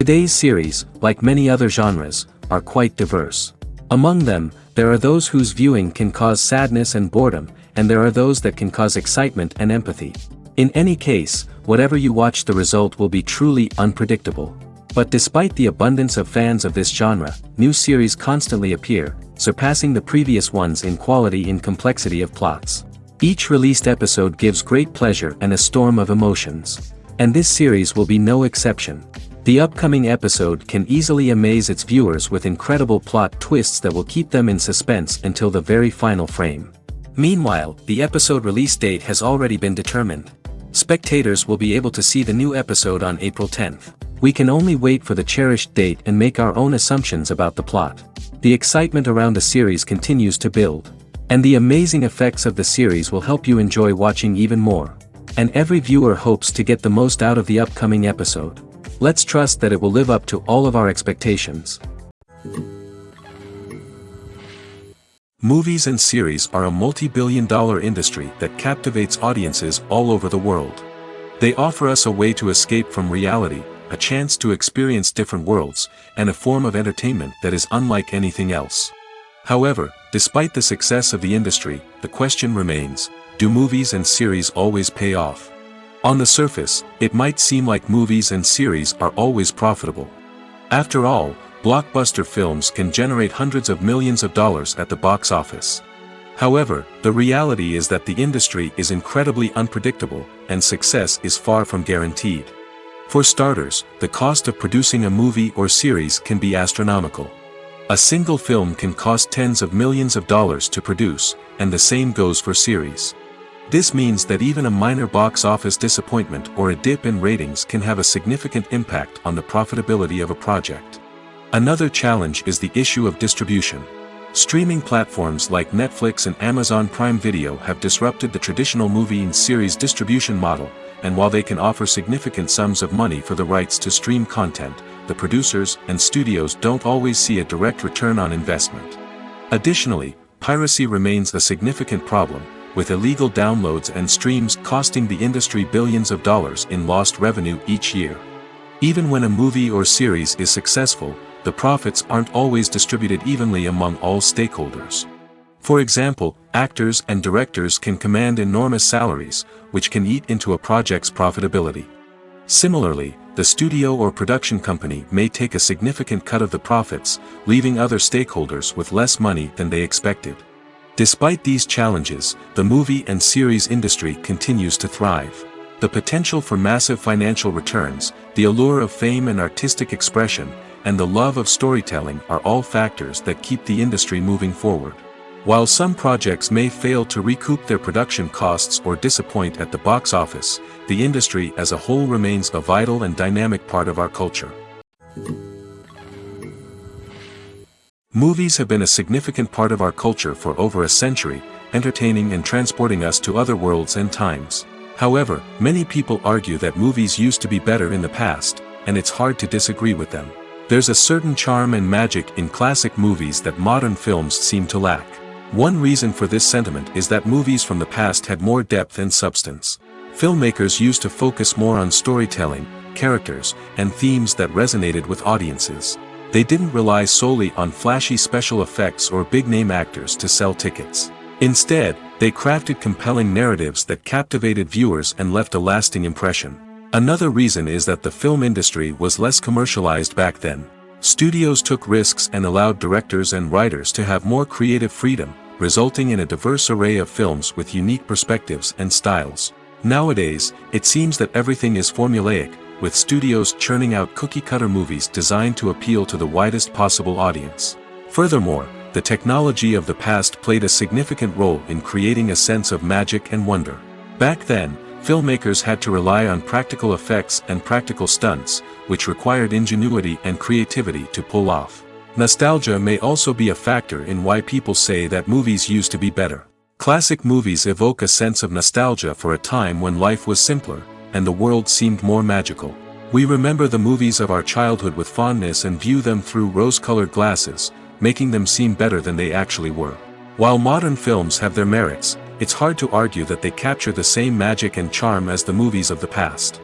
Today's series, like many other genres, are quite diverse. Among them, there are those whose viewing can cause sadness and boredom, and there are those that can cause excitement and empathy. In any case, whatever you watch, the result will be truly unpredictable. But despite the abundance of fans of this genre, new series constantly appear, surpassing the previous ones in quality and complexity of plots. Each released episode gives great pleasure and a storm of emotions. And this series will be no exception. The upcoming episode can easily amaze its viewers with incredible plot twists that will keep them in suspense until the very final frame. Meanwhile, the episode release date has already been determined. Spectators will be able to see the new episode on April 10th. We can only wait for the cherished date and make our own assumptions about the plot. The excitement around the series continues to build. And the amazing effects of the series will help you enjoy watching even more. And every viewer hopes to get the most out of the upcoming episode. Let's trust that it will live up to all of our expectations. Movies and series are a multi-billion-dollar industry that captivates audiences all over the world. They offer us a way to escape from reality, a chance to experience different worlds, and a form of entertainment that is unlike anything else. However, despite the success of the industry, the question remains, do movies and series always pay off? On the surface, it might seem like movies and series are always profitable. After all, blockbuster films can generate hundreds of millions of dollars at the box office. However, the reality is that the industry is incredibly unpredictable, and success is far from guaranteed. For starters, the cost of producing a movie or series can be astronomical. A single film can cost tens of millions of dollars to produce, and the same goes for series. This means that even a minor box office disappointment or a dip in ratings can have a significant impact on the profitability of a project. Another challenge is the issue of distribution. Streaming platforms like Netflix and Amazon Prime Video have disrupted the traditional movie and series distribution model, and while they can offer significant sums of money for the rights to stream content, the producers and studios don't always see a direct return on investment. Additionally, piracy remains a significant problem, with illegal downloads and streams costing the industry billions of dollars in lost revenue each year. Even when a movie or series is successful, the profits aren't always distributed evenly among all stakeholders. For example, actors and directors can command enormous salaries, which can eat into a project's profitability. Similarly, the studio or production company may take a significant cut of the profits, leaving other stakeholders with less money than they expected. Despite these challenges, the movie and series industry continues to thrive. The potential for massive financial returns, the allure of fame and artistic expression, and the love of storytelling are all factors that keep the industry moving forward. While some projects may fail to recoup their production costs or disappoint at the box office, the industry as a whole remains a vital and dynamic part of our culture. Movies have been a significant part of our culture for over a century, entertaining and transporting us to other worlds and times. However, many people argue that movies used to be better in the past, and it's hard to disagree with them. There's a certain charm and magic in classic movies that modern films seem to lack. One reason for this sentiment is that movies from the past had more depth and substance. Filmmakers used to focus more on storytelling, characters, and themes that resonated with audiences. They didn't rely solely on flashy special effects or big-name actors to sell tickets. Instead, they crafted compelling narratives that captivated viewers and left a lasting impression. Another reason is that the film industry was less commercialized back then. Studios took risks and allowed directors and writers to have more creative freedom, resulting in a diverse array of films with unique perspectives and styles. Nowadays, it seems that everything is formulaic, with studios churning out cookie-cutter movies designed to appeal to the widest possible audience. Furthermore, the technology of the past played a significant role in creating a sense of magic and wonder. Back then, filmmakers had to rely on practical effects and practical stunts, which required ingenuity and creativity to pull off. Nostalgia may also be a factor in why people say that movies used to be better. Classic movies evoke a sense of nostalgia for a time when life was simpler, and the world seemed more magical. We remember the movies of our childhood with fondness and view them through rose-colored glasses, making them seem better than they actually were. While modern films have their merits, it's hard to argue that they capture the same magic and charm as the movies of the past.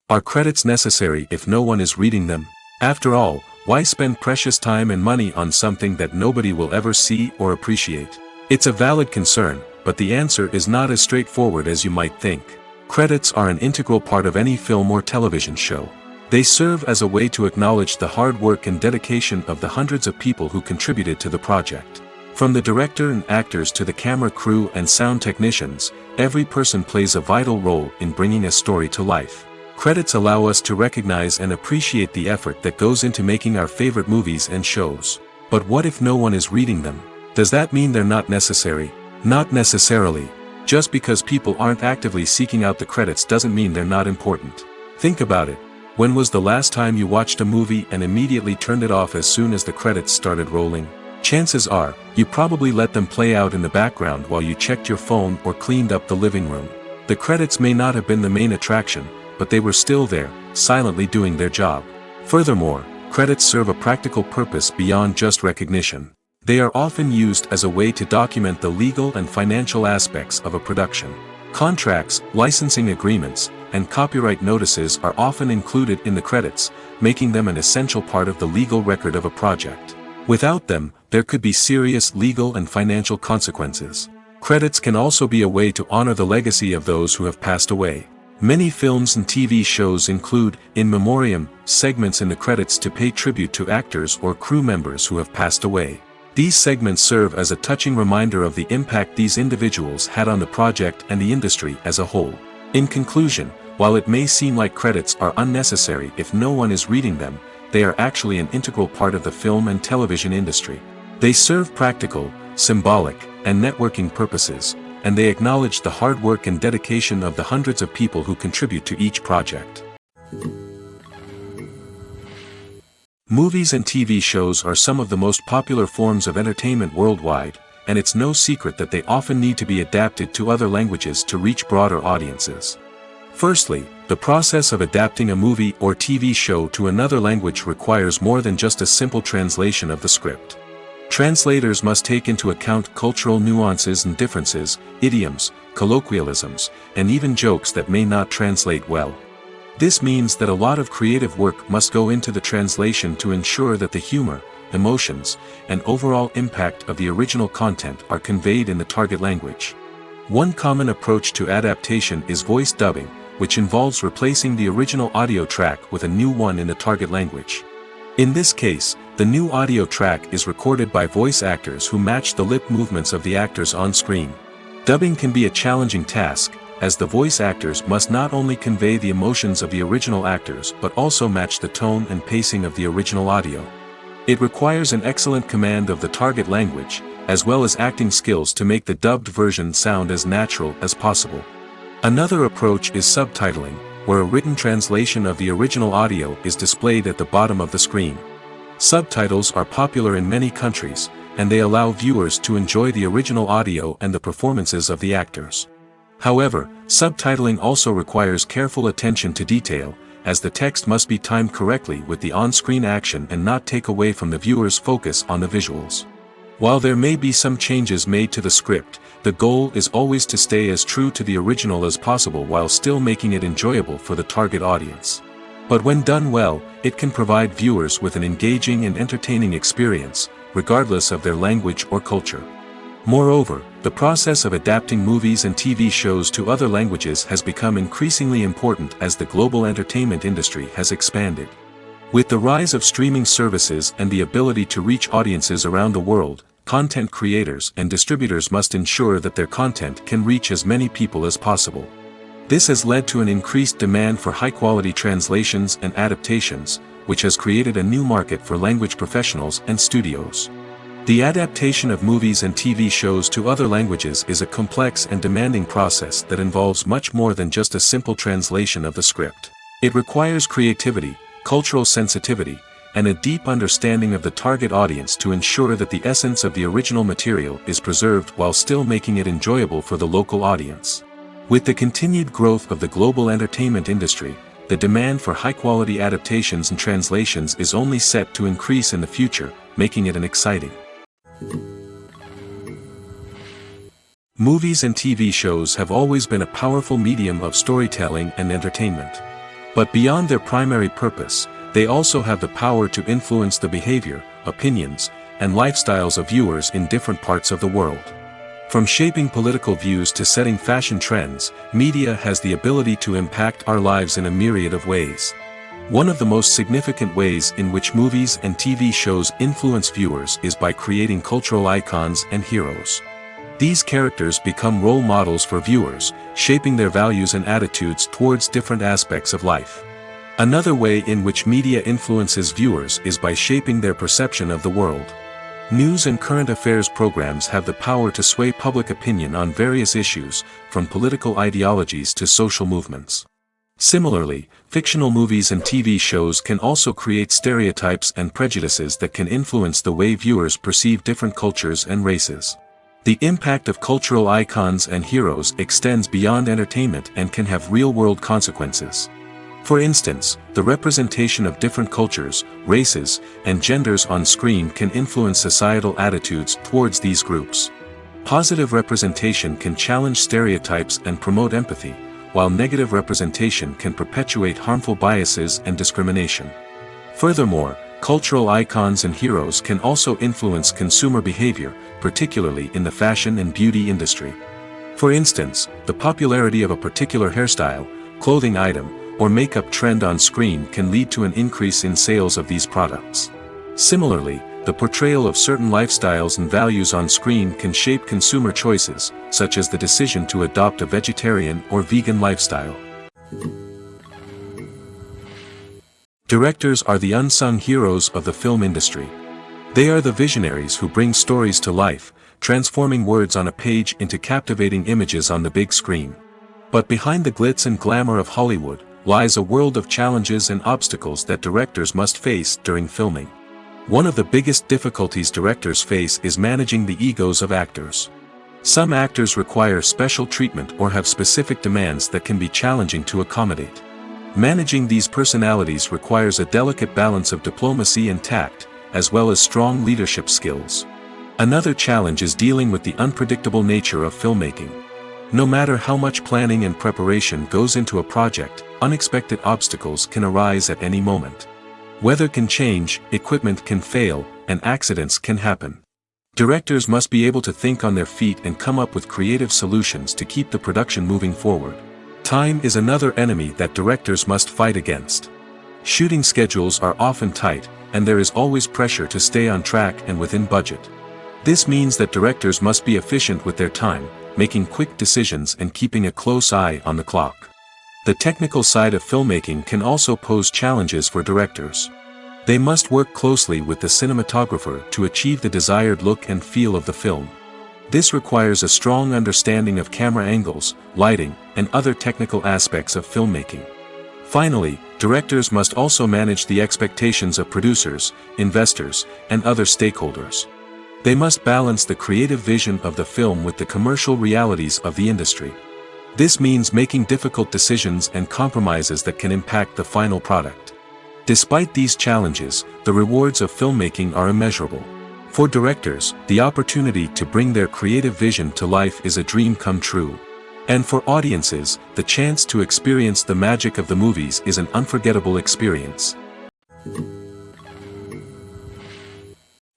Are credits necessary if no one is reading them? After all, why spend precious time and money on something that nobody will ever see or appreciate? It's a valid concern, but the answer is not as straightforward as you might think. Credits are an integral part of any film or television show. They serve as a way to acknowledge the hard work and dedication of the hundreds of people who contributed to the project. From the director and actors to the camera crew and sound technicians, every person plays a vital role in bringing a story to life. Credits allow us to recognize and appreciate the effort that goes into making our favorite movies and shows. But what if no one is reading them? Does that mean they're not necessary? Not necessarily. Just because people aren't actively seeking out the credits doesn't mean they're not important. Think about it. When was the last time you watched a movie and immediately turned it off as soon as the credits started rolling? Chances are, you probably let them play out in the background while you checked your phone or cleaned up the living room. The credits may not have been the main attraction, but they were still there, silently doing their job. Furthermore, credits serve a practical purpose beyond just recognition. They are often used as a way to document the legal and financial aspects of a production. Contracts, licensing agreements, and copyright notices are often included in the credits, making them an essential part of the legal record of a project. Without them, there could be serious legal and financial consequences. Credits can also be a way to honor the legacy of those who have passed away. Many films and TV shows include, in memoriam, segments in the credits to pay tribute to actors or crew members who have passed away. These segments serve as a touching reminder of the impact these individuals had on the project and the industry as a whole. In conclusion, while it may seem like credits are unnecessary if no one is reading them, they are actually an integral part of the film and television industry. They serve practical, symbolic, and networking purposes, and they acknowledge the hard work and dedication of the hundreds of people who contribute to each project. Movies and TV shows are some of the most popular forms of entertainment worldwide, and it's no secret that they often need to be adapted to other languages to reach broader audiences. Firstly, the process of adapting a movie or TV show to another language requires more than just a simple translation of the script. Translators must take into account cultural nuances and differences, idioms, colloquialisms, and even jokes that may not translate well. This means that a lot of creative work must go into the translation to ensure that the humor, emotions, and overall impact of the original content are conveyed in the target language. One common approach to adaptation is voice dubbing, which involves replacing the original audio track with a new one in the target language. In this case, the new audio track is recorded by voice actors who match the lip movements of the actors on screen. Dubbing can be a challenging task, as the voice actors must not only convey the emotions of the original actors but also match the tone and pacing of the original audio. It requires an excellent command of the target language, as well as acting skills to make the dubbed version sound as natural as possible. Another approach is subtitling, where a written translation of the original audio is displayed at the bottom of the screen. Subtitles are popular in many countries, and they allow viewers to enjoy the original audio and the performances of the actors. However, subtitling also requires careful attention to detail, as the text must be timed correctly with the on-screen action and not take away from the viewer's focus on the visuals. While there may be some changes made to the script, the goal is always to stay as true to the original as possible while still making it enjoyable for the target audience. But when done well, it can provide viewers with an engaging and entertaining experience, regardless of their language or culture. Moreover, the process of adapting movies and TV shows to other languages has become increasingly important as the global entertainment industry has expanded. With the rise of streaming services and the ability to reach audiences around the world, content creators and distributors must ensure that their content can reach as many people as possible. This has led to an increased demand for high-quality translations and adaptations, which has created a new market for language professionals and studios. The adaptation of movies and TV shows to other languages is a complex and demanding process that involves much more than just a simple translation of the script. It requires creativity, cultural sensitivity, and a deep understanding of the target audience to ensure that the essence of the original material is preserved while still making it enjoyable for the local audience. With the continued growth of the global entertainment industry, the demand for high-quality adaptations and translations is only set to increase in the future, making it an exciting. Movies and TV shows have always been a powerful medium of storytelling and entertainment. But beyond their primary purpose, they also have the power to influence the behavior, opinions, and lifestyles of viewers in different parts of the world. From shaping political views to setting fashion trends, media has the ability to impact our lives in a myriad of ways. One of the most significant ways in which movies and TV shows influence viewers is by creating cultural icons and heroes. These characters become role models for viewers, shaping their values and attitudes towards different aspects of life. Another way in which media influences viewers is by shaping their perception of the world. News and current affairs programs have the power to sway public opinion on various issues, from political ideologies to social movements. Similarly, fictional movies and TV shows can also create stereotypes and prejudices that can influence the way viewers perceive different cultures and races. The impact of cultural icons and heroes extends beyond entertainment and can have real-world consequences. For instance, the representation of different cultures, races, and genders on screen can influence societal attitudes towards these groups. Positive representation can challenge stereotypes and promote empathy, while negative representation can perpetuate harmful biases and discrimination. Furthermore, cultural icons and heroes can also influence consumer behavior, particularly in the fashion and beauty industry. For instance, the popularity of a particular hairstyle, clothing item, or makeup trend on screen can lead to an increase in sales of these products. Similarly, the portrayal of certain lifestyles and values on screen can shape consumer choices, such as the decision to adopt a vegetarian or vegan lifestyle. Directors are the unsung heroes of the film industry. They are the visionaries who bring stories to life, transforming words on a page into captivating images on the big screen. But behind the glitz and glamour of Hollywood lies a world of challenges and obstacles that directors must face during filming. One of the biggest difficulties directors face is managing the egos of actors. Some actors require special treatment or have specific demands that can be challenging to accommodate. Managing these personalities requires a delicate balance of diplomacy and tact, as well as strong leadership skills. Another challenge is dealing with the unpredictable nature of filmmaking. No matter how much planning and preparation goes into a project, unexpected obstacles can arise at any moment. Weather can change, equipment can fail, and accidents can happen. Directors must be able to think on their feet and come up with creative solutions to keep the production moving forward. Time is another enemy that directors must fight against. Shooting schedules are often tight, and there is always pressure to stay on track and within budget. This means that directors must be efficient with their time, making quick decisions and keeping a close eye on the clock. The technical side of filmmaking can also pose challenges for directors. They must work closely with the cinematographer to achieve the desired look and feel of the film. This requires a strong understanding of camera angles, lighting, and other technical aspects of filmmaking. Finally, directors must also manage the expectations of producers, investors, and other stakeholders. They must balance the creative vision of the film with the commercial realities of the industry. This means making difficult decisions and compromises that can impact the final product. Despite these challenges, the rewards of filmmaking are immeasurable. For directors, the opportunity to bring their creative vision to life is a dream come true. And for audiences, the chance to experience the magic of the movies is an unforgettable experience.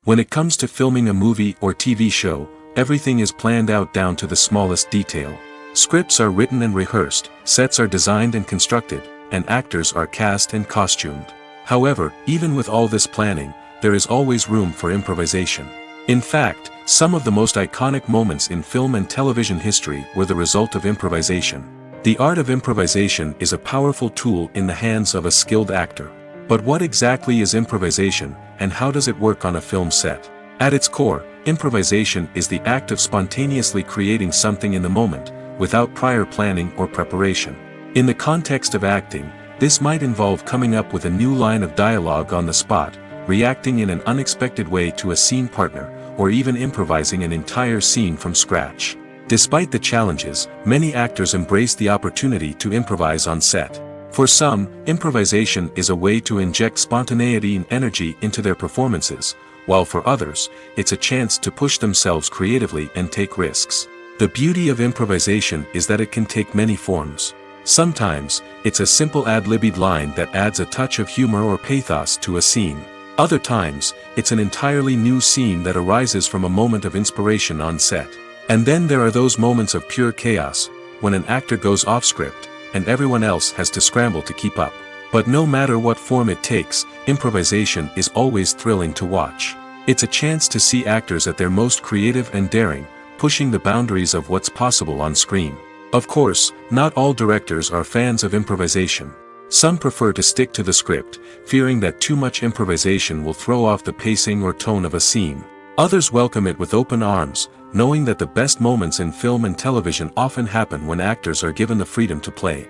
When it comes to filming a movie or TV show, everything is planned out down to the smallest detail. Scripts are written and rehearsed, sets are designed and constructed, and actors are cast and costumed. However, even with all this planning, there is always room for improvisation. In fact, some of the most iconic moments in film and television history were the result of improvisation. The art of improvisation is a powerful tool in the hands of a skilled actor. But what exactly is improvisation, and how does it work on a film set? At its core, improvisation is the act of spontaneously creating something in the moment, without prior planning or preparation. In the context of acting, this might involve coming up with a new line of dialogue on the spot, reacting in an unexpected way to a scene partner, or even improvising an entire scene from scratch. Despite the challenges, many actors embrace the opportunity to improvise on set. For some, improvisation is a way to inject spontaneity and energy into their performances, while for others, it's a chance to push themselves creatively and take risks. The beauty of improvisation is that it can take many forms. Sometimes, it's a simple ad-libbed line that adds a touch of humor or pathos to a scene. Other times, it's an entirely new scene that arises from a moment of inspiration on set. And then there are those moments of pure chaos, when an actor goes off script, and everyone else has to scramble to keep up. But no matter what form it takes, improvisation is always thrilling to watch. It's a chance to see actors at their most creative and daring, pushing the boundaries of what's possible on screen. Of course, not all directors are fans of improvisation. Some prefer to stick to the script, fearing that too much improvisation will throw off the pacing or tone of a scene. Others welcome it with open arms, knowing that the best moments in film and television often happen when actors are given the freedom to play.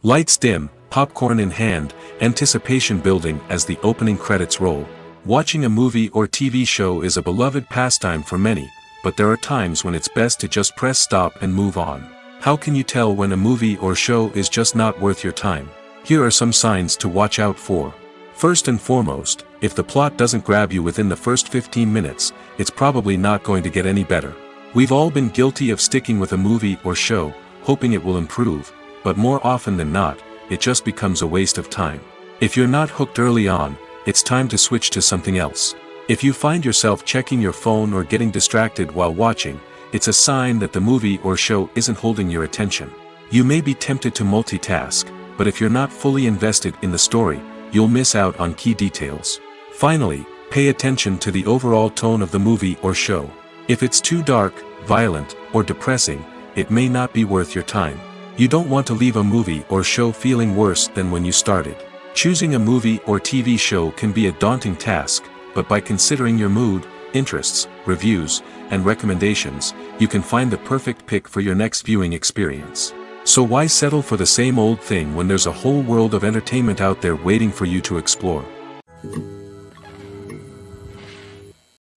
Lights dim, popcorn in hand, anticipation building as the opening credits roll. Watching a movie or TV show is a beloved pastime for many, but there are times when it's best to just press stop and move on. How can you tell when a movie or show is just not worth your time? Here are some signs to watch out for. First and foremost, if the plot doesn't grab you within the first 15 minutes, it's probably not going to get any better. We've all been guilty of sticking with a movie or show, hoping it will improve, but more often than not, it just becomes a waste of time. If you're not hooked early on, it's time to switch to something else. If you find yourself checking your phone or getting distracted while watching, it's a sign that the movie or show isn't holding your attention. You may be tempted to multitask, but if you're not fully invested in the story, you'll miss out on key details. Finally, pay attention to the overall tone of the movie or show. If it's too dark, violent, or depressing, it may not be worth your time. You don't want to leave a movie or show feeling worse than when you started. Choosing a movie or TV show can be a daunting task, but by considering your mood, interests, reviews, and recommendations, you can find the perfect pick for your next viewing experience. So why settle for the same old thing when there's a whole world of entertainment out there waiting for you to explore?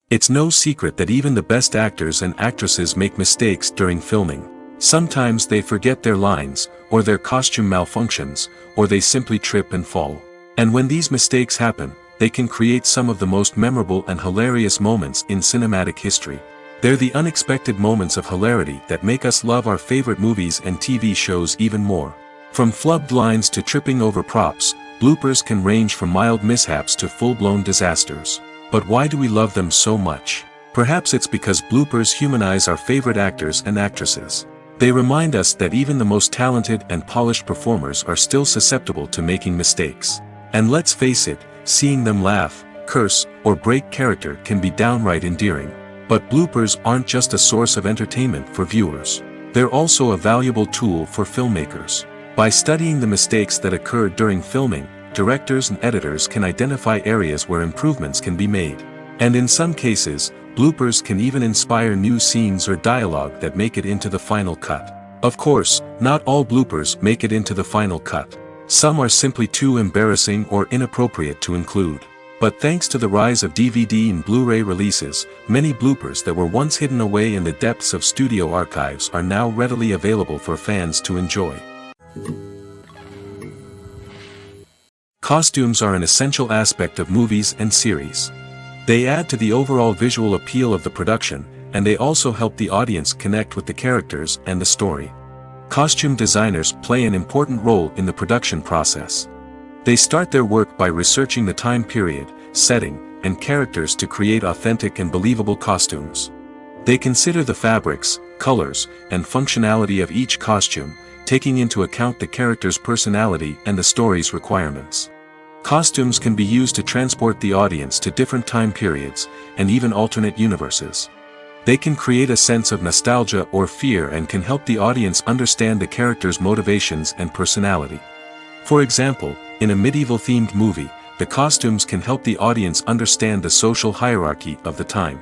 It's no secret that even the best actors and actresses make mistakes during filming. Sometimes they forget their lines, or their costume malfunctions, or they simply trip and fall. And when these mistakes happen, they can create some of the most memorable and hilarious moments in cinematic history. They're the unexpected moments of hilarity that make us love our favorite movies and TV shows even more. From flubbed lines to tripping over props, bloopers can range from mild mishaps to full-blown disasters. But why do we love them so much? Perhaps it's because bloopers humanize our favorite actors and actresses. They remind us that even the most talented and polished performers are still susceptible to making mistakes. And let's face it, seeing them laugh, curse, or break character can be downright endearing. But bloopers aren't just a source of entertainment for viewers. They're also a valuable tool for filmmakers. By studying the mistakes that occurred during filming, directors and editors can identify areas where improvements can be made. And in some cases, bloopers can even inspire new scenes or dialogue that make it into the final cut. Of course, not all bloopers make it into the final cut. Some are simply too embarrassing or inappropriate to include. But thanks to the rise of DVD and Blu-ray releases, many bloopers that were once hidden away in the depths of studio archives are now readily available for fans to enjoy. Costumes are an essential aspect of movies and series. They add to the overall visual appeal of the production, and they also help the audience connect with the characters and the story. Costume designers play an important role in the production process. They start their work by researching the time period, setting, and characters to create authentic and believable costumes. They consider the fabrics, colors, and functionality of each costume, taking into account the character's personality and the story's requirements. Costumes can be used to transport the audience to different time periods, and even alternate universes. They can create a sense of nostalgia or fear and can help the audience understand the character's motivations and personality. For example, in a medieval-themed movie, the costumes can help the audience understand the social hierarchy of the time.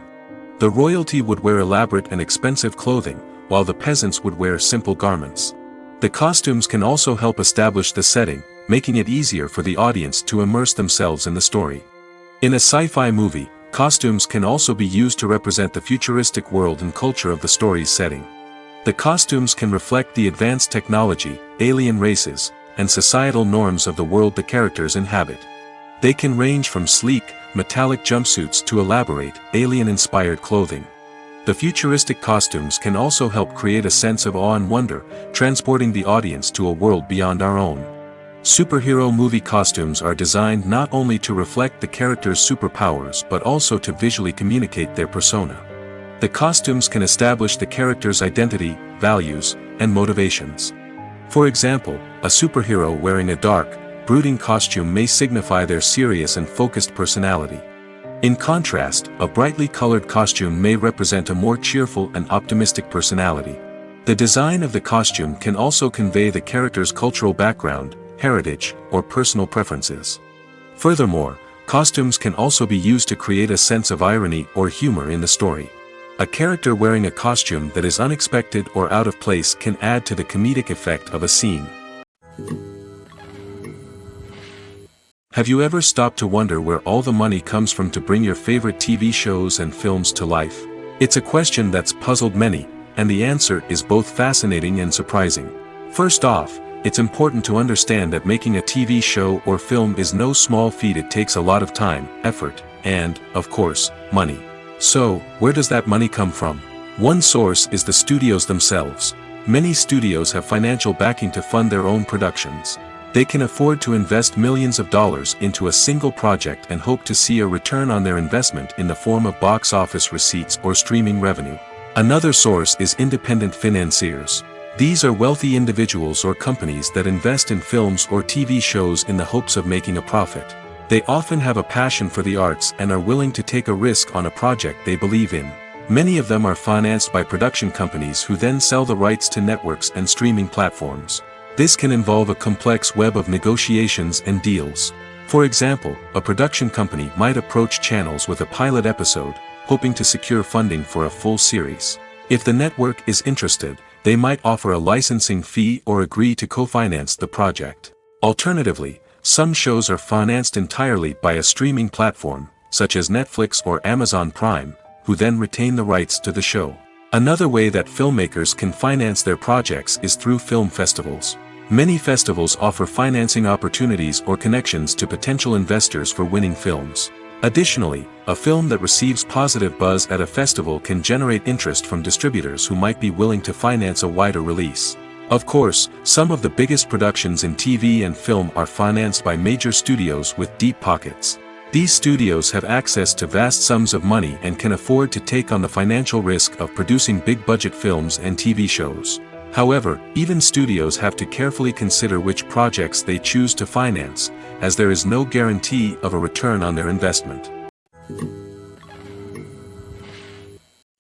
The royalty would wear elaborate and expensive clothing, while the peasants would wear simple garments. The costumes can also help establish the setting, making it easier for the audience to immerse themselves in the story. In a sci-fi movie, costumes can also be used to represent the futuristic world and culture of the story's setting. The costumes can reflect the advanced technology, alien races, and societal norms of the world the characters inhabit. They can range from sleek, metallic jumpsuits to elaborate, alien-inspired clothing. The futuristic costumes can also help create a sense of awe and wonder, transporting the audience to a world beyond our own. Superhero movie costumes are designed not only to reflect the character's superpowers but also to visually communicate their persona. The costumes can establish the character's identity, values, and motivations. For example, a superhero wearing a dark, brooding costume may signify their serious and focused personality. In contrast, a brightly colored costume may represent a more cheerful and optimistic personality. The design of the costume can also convey the character's cultural background, heritage, or personal preferences. Furthermore, costumes can also be used to create a sense of irony or humor in the story. A character wearing a costume that is unexpected or out of place can add to the comedic effect of a scene. Have you ever stopped to wonder where all the money comes from to bring your favorite TV shows and films to life? It's a question that's puzzled many, and the answer is both fascinating and surprising. First off, it's important to understand that making a TV show or film is no small feat. It takes a lot of time, effort, and, of course, money. So, where does that money come from? One source is the studios themselves. Many studios have financial backing to fund their own productions. They can afford to invest millions of dollars into a single project and hope to see a return on their investment in the form of box office receipts or streaming revenue. Another source is independent financiers. These are wealthy individuals or companies that invest in films or TV shows in the hopes of making a profit. They often have a passion for the arts and are willing to take a risk on a project they believe in. Many of them are financed by production companies who then sell the rights to networks and streaming platforms. This can involve a complex web of negotiations and deals. For example, a production company might approach channels with a pilot episode, hoping to secure funding for a full series. If the network is interested, they might offer a licensing fee or agree to co-finance the project. Alternatively, some shows are financed entirely by a streaming platform, such as Netflix or Amazon Prime, who then retain the rights to the show. Another way that filmmakers can finance their projects is through film festivals. Many festivals offer financing opportunities or connections to potential investors for winning films. Additionally, a film that receives positive buzz at a festival can generate interest from distributors who might be willing to finance a wider release. Of course, some of the biggest productions in TV and film are financed by major studios with deep pockets. These studios have access to vast sums of money and can afford to take on the financial risk of producing big-budget films and TV shows. However, even studios have to carefully consider which projects they choose to finance, as there is no guarantee of a return on their investment.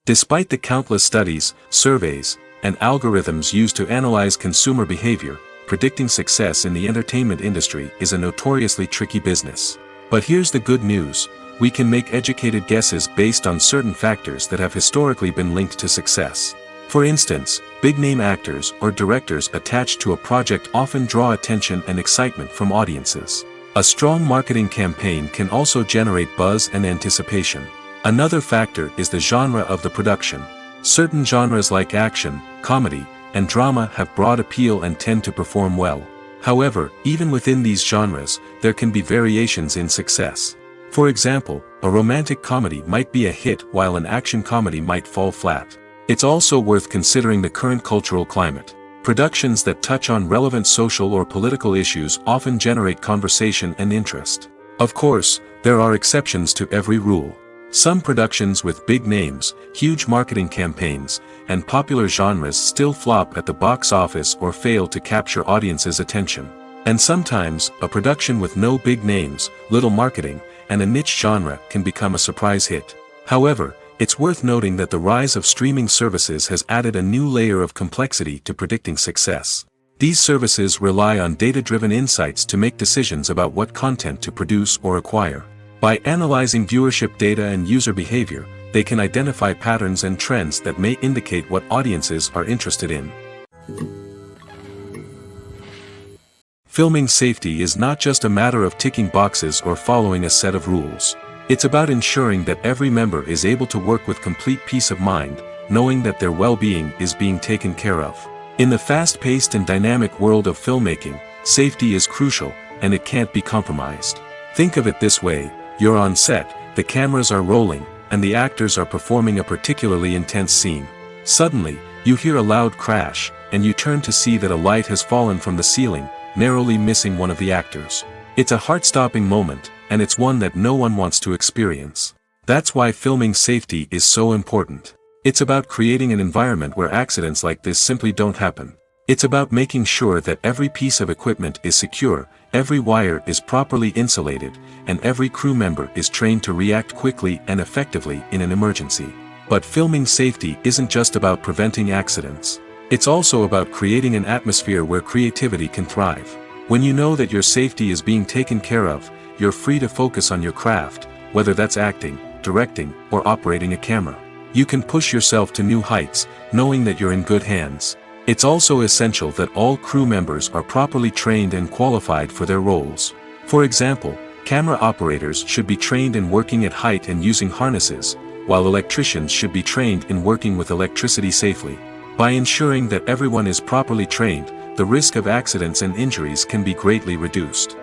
Despite the countless studies, surveys, and algorithms used to analyze consumer behavior, predicting success in the entertainment industry is a notoriously tricky business. But here's the good news: we can make educated guesses based on certain factors that have historically been linked to success. For instance, big-name actors or directors attached to a project often draw attention and excitement from audiences. A strong marketing campaign can also generate buzz and anticipation. Another factor is the genre of the production. Certain genres like action, comedy, and drama have broad appeal and tend to perform well. However, even within these genres, there can be variations in success. For example, a romantic comedy might be a hit while an action comedy might fall flat. It's also worth considering the current cultural climate. Productions that touch on relevant social or political issues often generate conversation and interest. Of course, there are exceptions to every rule. Some productions with big names, huge marketing campaigns, and popular genres still flop at the box office or fail to capture audiences' attention. And sometimes, a production with no big names, little marketing, and a niche genre can become a surprise hit. However, it's worth noting that the rise of streaming services has added a new layer of complexity to predicting success. These services rely on data-driven insights to make decisions about what content to produce or acquire. By analyzing viewership data and user behavior, they can identify patterns and trends that may indicate what audiences are interested in. Filming safety is not just a matter of ticking boxes or following a set of rules. It's about ensuring that every member is able to work with complete peace of mind, knowing that their well-being is being taken care of. In the fast-paced and dynamic world of filmmaking, safety is crucial, and it can't be compromised. Think of it this way: you're on set, the cameras are rolling, and the actors are performing a particularly intense scene. Suddenly, you hear a loud crash, and you turn to see that a light has fallen from the ceiling, narrowly missing one of the actors. It's a heart-stopping moment, and it's one that no one wants to experience. That's why filming safety is so important. It's about creating an environment where accidents like this simply don't happen. It's about making sure that every piece of equipment is secure, every wire is properly insulated, and every crew member is trained to react quickly and effectively in an emergency. But filming safety isn't just about preventing accidents. It's also about creating an atmosphere where creativity can thrive. When you know that your safety is being taken care of, you're free to focus on your craft, whether that's acting, directing, or operating a camera. You can push yourself to new heights, knowing that you're in good hands. It's also essential that all crew members are properly trained and qualified for their roles. For example, camera operators should be trained in working at height and using harnesses, while electricians should be trained in working with electricity safely. By ensuring that everyone is properly trained, the risk of accidents and injuries can be greatly reduced.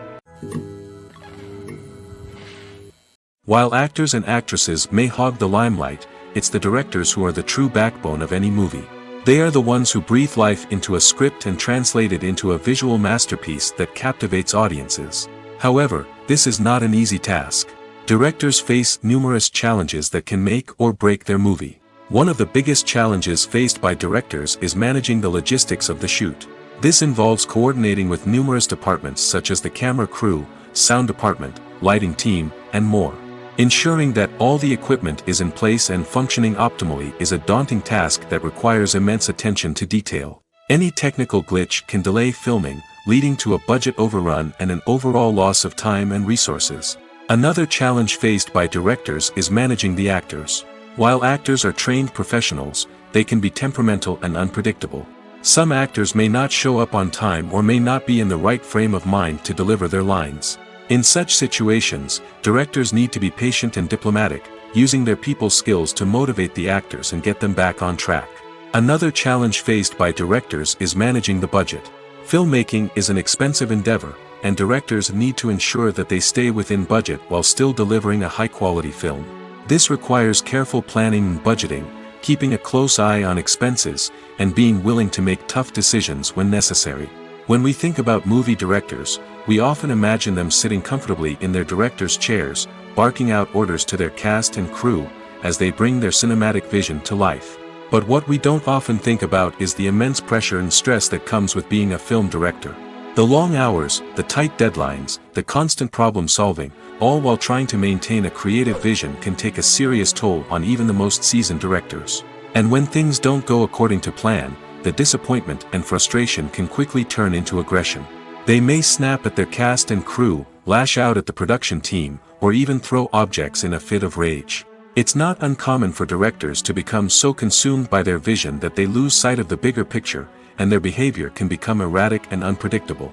While actors and actresses may hog the limelight, it's the directors who are the true backbone of any movie. They are the ones who breathe life into a script and translate it into a visual masterpiece that captivates audiences. However, this is not an easy task. Directors face numerous challenges that can make or break their movie. One of the biggest challenges faced by directors is managing the logistics of the shoot. This involves coordinating with numerous departments such as the camera crew, sound department, lighting team, and more. Ensuring that all the equipment is in place and functioning optimally is a daunting task that requires immense attention to detail. Any technical glitch can delay filming, leading to a budget overrun and an overall loss of time and resources. Another challenge faced by directors is managing the actors. While actors are trained professionals, they can be temperamental and unpredictable. Some actors may not show up on time or may not be in the right frame of mind to deliver their lines. In such situations, directors need to be patient and diplomatic, using their people skills to motivate the actors and get them back on track. Another challenge faced by directors is managing the budget. Filmmaking is an expensive endeavor, and directors need to ensure that they stay within budget while still delivering a high-quality film. This requires careful planning and budgeting, keeping a close eye on expenses, and being willing to make tough decisions when necessary. When we think about movie directors, we often imagine them sitting comfortably in their director's chairs, barking out orders to their cast and crew, as they bring their cinematic vision to life. But what we don't often think about is the immense pressure and stress that comes with being a film director. The long hours, the tight deadlines, the constant problem solving, all while trying to maintain a creative vision can take a serious toll on even the most seasoned directors. And when things don't go according to plan, the disappointment and frustration can quickly turn into aggression. They may snap at their cast and crew, lash out at the production team, or even throw objects in a fit of rage. It's not uncommon for directors to become so consumed by their vision that they lose sight of the bigger picture, and their behavior can become erratic and unpredictable.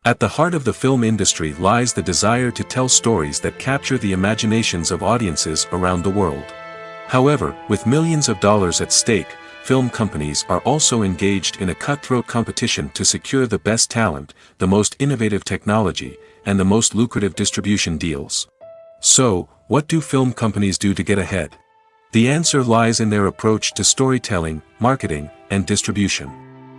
At the heart of the film industry lies the desire to tell stories that capture the imaginations of audiences around the world. However, with millions of dollars at stake, film companies are also engaged in a cutthroat competition to secure the best talent, the most innovative technology, and the most lucrative distribution deals. So, what do film companies do to get ahead? The answer lies in their approach to storytelling, marketing, and distribution.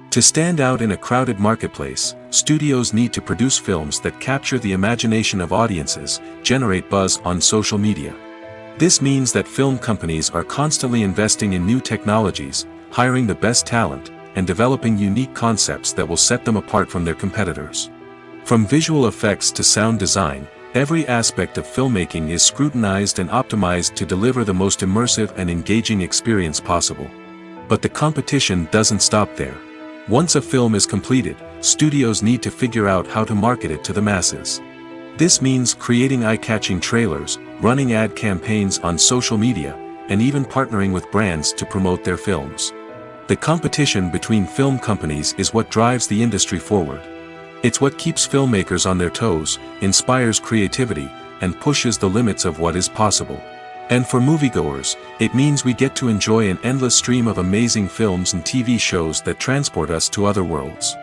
To stand out in a crowded marketplace, studios need to produce films that capture the imagination of audiences, generate buzz on social media. This means that film companies are constantly investing in new technologies, hiring the best talent, and developing unique concepts that will set them apart from their competitors. From visual effects to sound design, every aspect of filmmaking is scrutinized and optimized to deliver the most immersive and engaging experience possible. But the competition doesn't stop there. Once a film is completed, studios need to figure out how to market it to the masses. This means creating eye-catching trailers, running ad campaigns on social media, and even partnering with brands to promote their films. The competition between film companies is what drives the industry forward. It's what keeps filmmakers on their toes, inspires creativity, and pushes the limits of what is possible. And for moviegoers, it means we get to enjoy an endless stream of amazing films and TV shows that transport us to other worlds.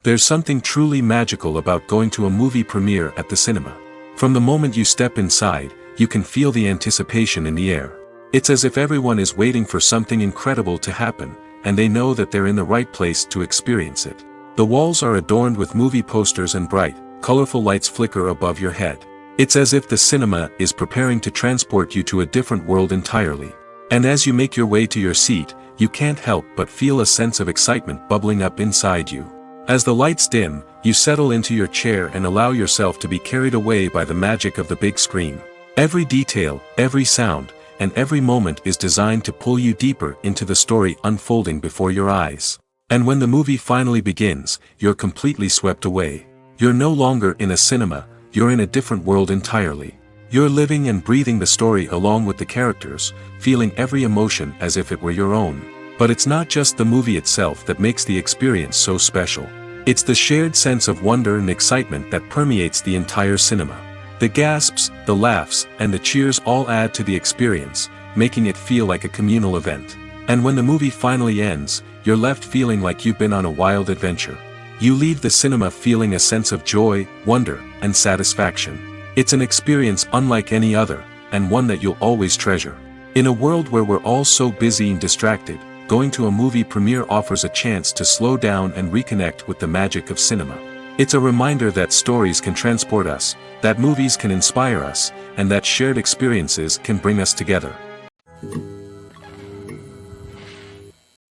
There's something truly magical about going to a movie premiere at the cinema. From the moment you step inside, you can feel the anticipation in the air. It's as if everyone is waiting for something incredible to happen, and they know that they're in the right place to experience it. The walls are adorned with movie posters and bright, colorful lights flicker above your head. It's as if the cinema is preparing to transport you to a different world entirely. And as you make your way to your seat, you can't help but feel a sense of excitement bubbling up inside you. As the lights dim, you settle into your chair and allow yourself to be carried away by the magic of the big screen. Every detail, every sound, and every moment is designed to pull you deeper into the story unfolding before your eyes. And when the movie finally begins, you're completely swept away. You're no longer in a cinema, you're in a different world entirely. You're living and breathing the story along with the characters, feeling every emotion as if it were your own. But it's not just the movie itself that makes the experience so special. It's the shared sense of wonder and excitement that permeates the entire cinema. The gasps, the laughs, and the cheers all add to the experience, making it feel like a communal event. And when the movie finally ends, you're left feeling like you've been on a wild adventure. You leave the cinema feeling a sense of joy, wonder, and satisfaction. It's an experience unlike any other, and one that you'll always treasure. In a world where we're all so busy and distracted, going to a movie premiere offers a chance to slow down and reconnect with the magic of cinema. It's a reminder that stories can transport us, that movies can inspire us, and that shared experiences can bring us together.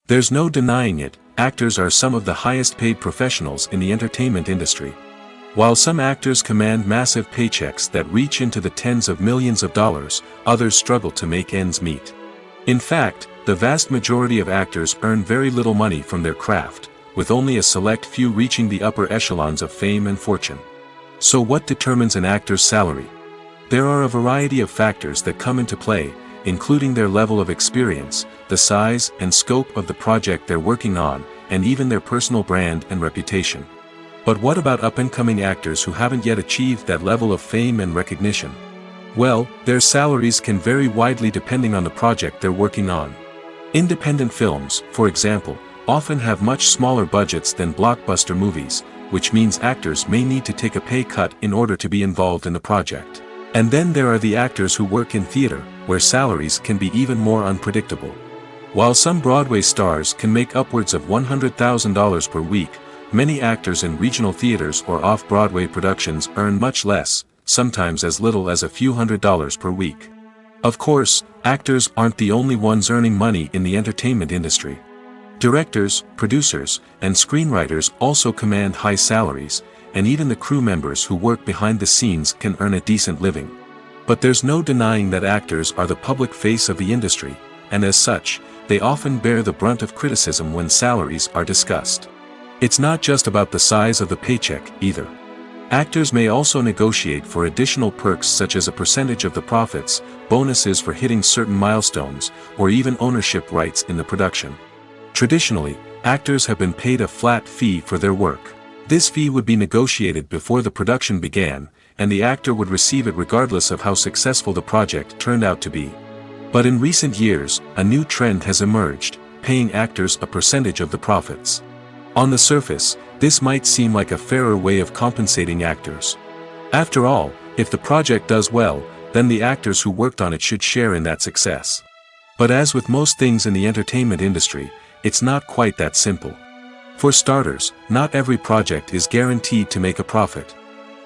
There's no denying it, actors are some of the highest paid professionals in the entertainment industry. While some actors command massive paychecks that reach into the tens of millions of dollars, others struggle to make ends meet. In fact, the vast majority of actors earn very little money from their craft, with only a select few reaching the upper echelons of fame and fortune. So what determines an actor's salary? There are a variety of factors that come into play, including their level of experience, the size and scope of the project they're working on, and even their personal brand and reputation. But what about up-and-coming actors who haven't yet achieved that level of fame and recognition? Well, their salaries can vary widely depending on the project they're working on. Independent films, for example, often have much smaller budgets than blockbuster movies, which means actors may need to take a pay cut in order to be involved in the project. And then there are the actors who work in theater, where salaries can be even more unpredictable. While some Broadway stars can make upwards of $100,000 per week, many actors in regional theaters or off-Broadway productions earn much less, sometimes as little as a few $100s per week. Of course, actors aren't the only ones earning money in the entertainment industry. Directors, producers, and screenwriters also command high salaries, and even the crew members who work behind the scenes can earn a decent living. But there's no denying that actors are the public face of the industry, and as such, they often bear the brunt of criticism when salaries are discussed. It's not just about the size of the paycheck, either. Actors may also negotiate for additional perks such as a percentage of the profits, bonuses for hitting certain milestones, or even ownership rights in the production. Traditionally, actors have been paid a flat fee for their work. This fee would be negotiated before the production began, and the actor would receive it regardless of how successful the project turned out to be. But in recent years, a new trend has emerged, paying actors a percentage of the profits. On the surface, this might seem like a fairer way of compensating actors. After all, if the project does well, then the actors who worked on it should share in that success. But as with most things in the entertainment industry, it's not quite that simple. For starters, not every project is guaranteed to make a profit.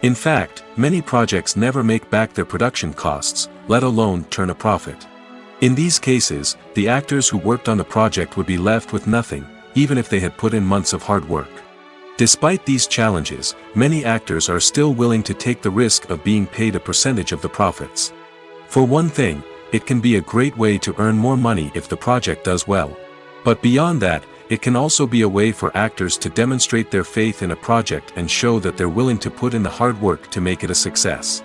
In fact, many projects never make back their production costs, let alone turn a profit. In these cases, the actors who worked on the project would be left with nothing, even if they had put in months of hard work. Despite these challenges, many actors are still willing to take the risk of being paid a percentage of the profits. For one thing, it can be a great way to earn more money if the project does well. But beyond that, it can also be a way for actors to demonstrate their faith in a project and show that they're willing to put in the hard work to make it a success.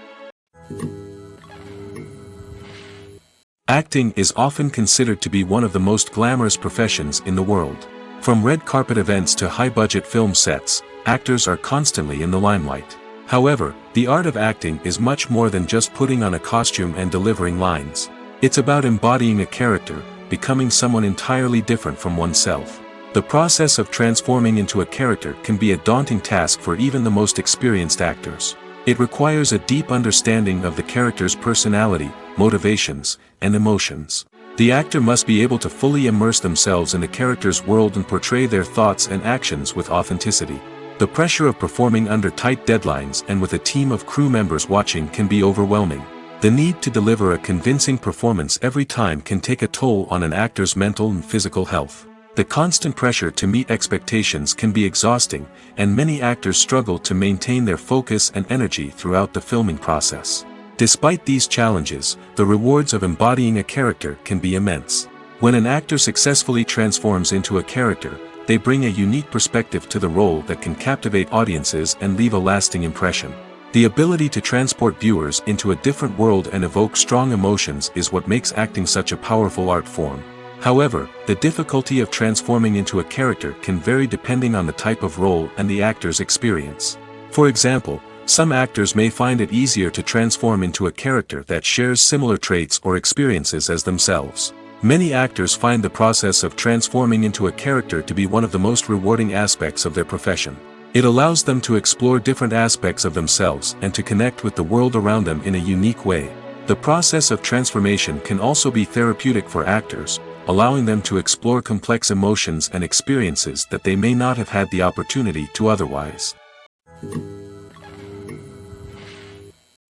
Acting is often considered to be one of the most glamorous professions in the world. From red carpet events to high-budget film sets, actors are constantly in the limelight. However, the art of acting is much more than just putting on a costume and delivering lines. It's about embodying a character, becoming someone entirely different from oneself. The process of transforming into a character can be a daunting task for even the most experienced actors. It requires a deep understanding of the character's personality, motivations, and emotions. The actor must be able to fully immerse themselves in the character's world and portray their thoughts and actions with authenticity. The pressure of performing under tight deadlines and with a team of crew members watching can be overwhelming. The need to deliver a convincing performance every time can take a toll on an actor's mental and physical health. The constant pressure to meet expectations can be exhausting, and many actors struggle to maintain their focus and energy throughout the filming process. Despite these challenges, the rewards of embodying a character can be immense. When an actor successfully transforms into a character, they bring a unique perspective to the role that can captivate audiences and leave a lasting impression. The ability to transport viewers into a different world and evoke strong emotions is what makes acting such a powerful art form. However, the difficulty of transforming into a character can vary depending on the type of role and the actor's experience. For example, some actors may find it easier to transform into a character that shares similar traits or experiences as themselves. Many actors find the process of transforming into a character to be one of the most rewarding aspects of their profession. It allows them to explore different aspects of themselves and to connect with the world around them in a unique way. The process of transformation can also be therapeutic for actors, allowing them to explore complex emotions and experiences that they may not have had the opportunity to otherwise.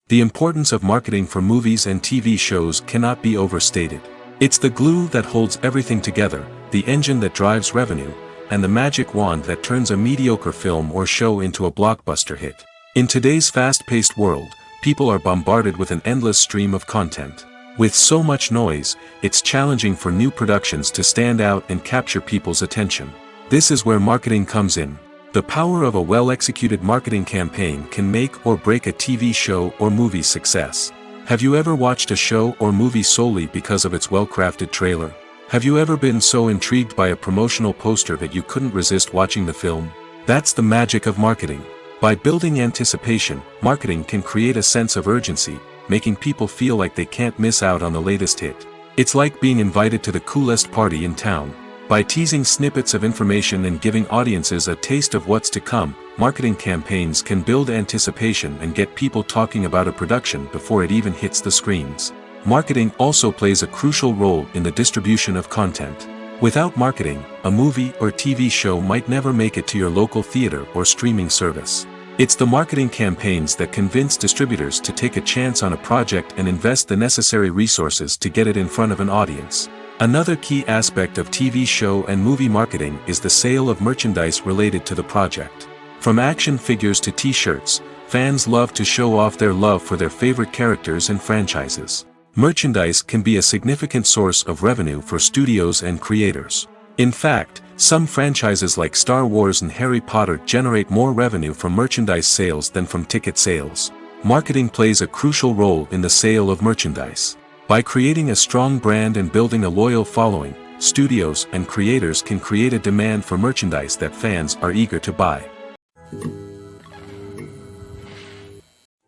The importance of marketing for movies and TV shows cannot be overstated. It's the glue that holds everything together, the engine that drives revenue, and the magic wand that turns a mediocre film or show into a blockbuster hit. In today's fast-paced world, people are bombarded with an endless stream of content. With so much noise, it's challenging for new productions to stand out and capture people's attention. This is where marketing comes in. The power of a well-executed marketing campaign can make or break a TV show or movie's success. Have you ever watched a show or movie solely because of its well-crafted trailer? Have you ever been so intrigued by a promotional poster that you couldn't resist watching the film? That's the magic of marketing. By building anticipation, marketing can create a sense of urgency, making people feel like they can't miss out on the latest hit. It's like being invited to the coolest party in town. By teasing snippets of information and giving audiences a taste of what's to come, marketing campaigns can build anticipation and get people talking about a production before it even hits the screens. Marketing also plays a crucial role in the distribution of content. Without marketing, a movie or TV show might never make it to your local theater or streaming service. It's the marketing campaigns that convince distributors to take a chance on a project and invest the necessary resources to get it in front of an audience. Another key aspect of TV show and movie marketing is the sale of merchandise related to the project. From action figures to t-shirts, fans love to show off their love for their favorite characters and franchises. Merchandise can be a significant source of revenue for studios and creators. In fact, some franchises like Star Wars and Harry Potter generate more revenue from merchandise sales than from ticket sales. Marketing plays a crucial role in the sale of merchandise. By creating a strong brand and building a loyal following, studios and creators can create a demand for merchandise that fans are eager to buy.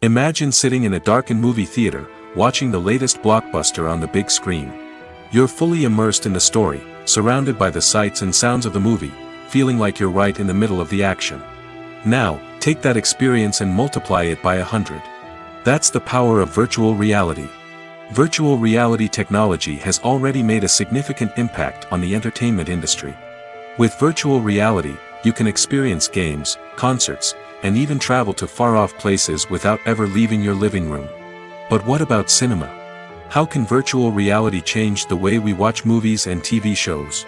Imagine sitting in a darkened movie theater, watching the latest blockbuster on the big screen. You're fully immersed in the story, surrounded by the sights and sounds of the movie, feeling like you're right in the middle of the action. Now, take that experience and multiply it by 100. That's the power of virtual reality. Virtual reality technology has already made a significant impact on the entertainment industry. With virtual reality, you can experience games, concerts, and even travel to far-off places without ever leaving your living room. But what about cinema? How can virtual reality change the way we watch movies and TV shows?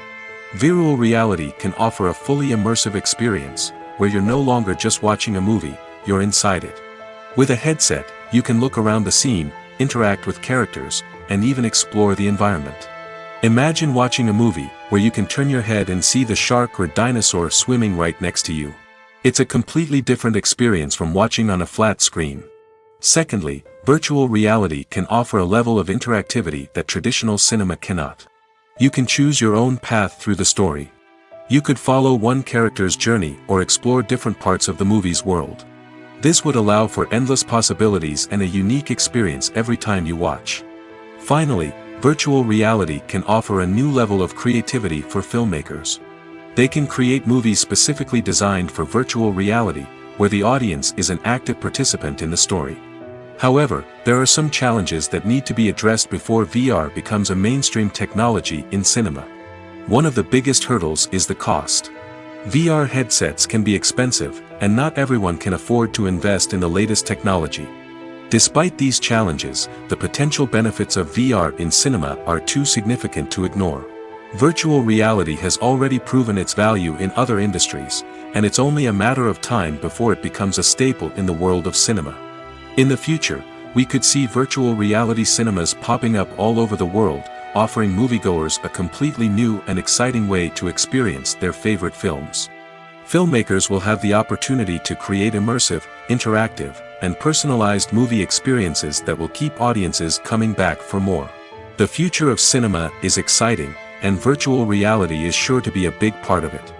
Virtual reality can offer a fully immersive experience, where you're no longer just watching a movie, you're inside it. With a headset, you can look around the scene, interact with characters, and even explore the environment. Imagine watching a movie where you can turn your head and see the shark or dinosaur swimming right next to you. It's a completely different experience from watching on a flat screen. Secondly, virtual reality can offer a level of interactivity that traditional cinema cannot. You can choose your own path through the story. You could follow one character's journey or explore different parts of the movie's world. This would allow for endless possibilities and a unique experience every time you watch. Finally, virtual reality can offer a new level of creativity for filmmakers. They can create movies specifically designed for virtual reality, where the audience is an active participant in the story. However, there are some challenges that need to be addressed before VR becomes a mainstream technology in cinema. One of the biggest hurdles is the cost. VR headsets can be expensive, and not everyone can afford to invest in the latest technology. Despite these challenges, the potential benefits of VR in cinema are too significant to ignore. Virtual reality has already proven its value in other industries, and it's only a matter of time before it becomes a staple in the world of cinema. In the future, we could see virtual reality cinemas popping up all over the world, offering moviegoers a completely new and exciting way to experience their favorite films. Filmmakers will have the opportunity to create immersive, interactive, and personalized movie experiences that will keep audiences coming back for more. The future of cinema is exciting, and virtual reality is sure to be a big part of it.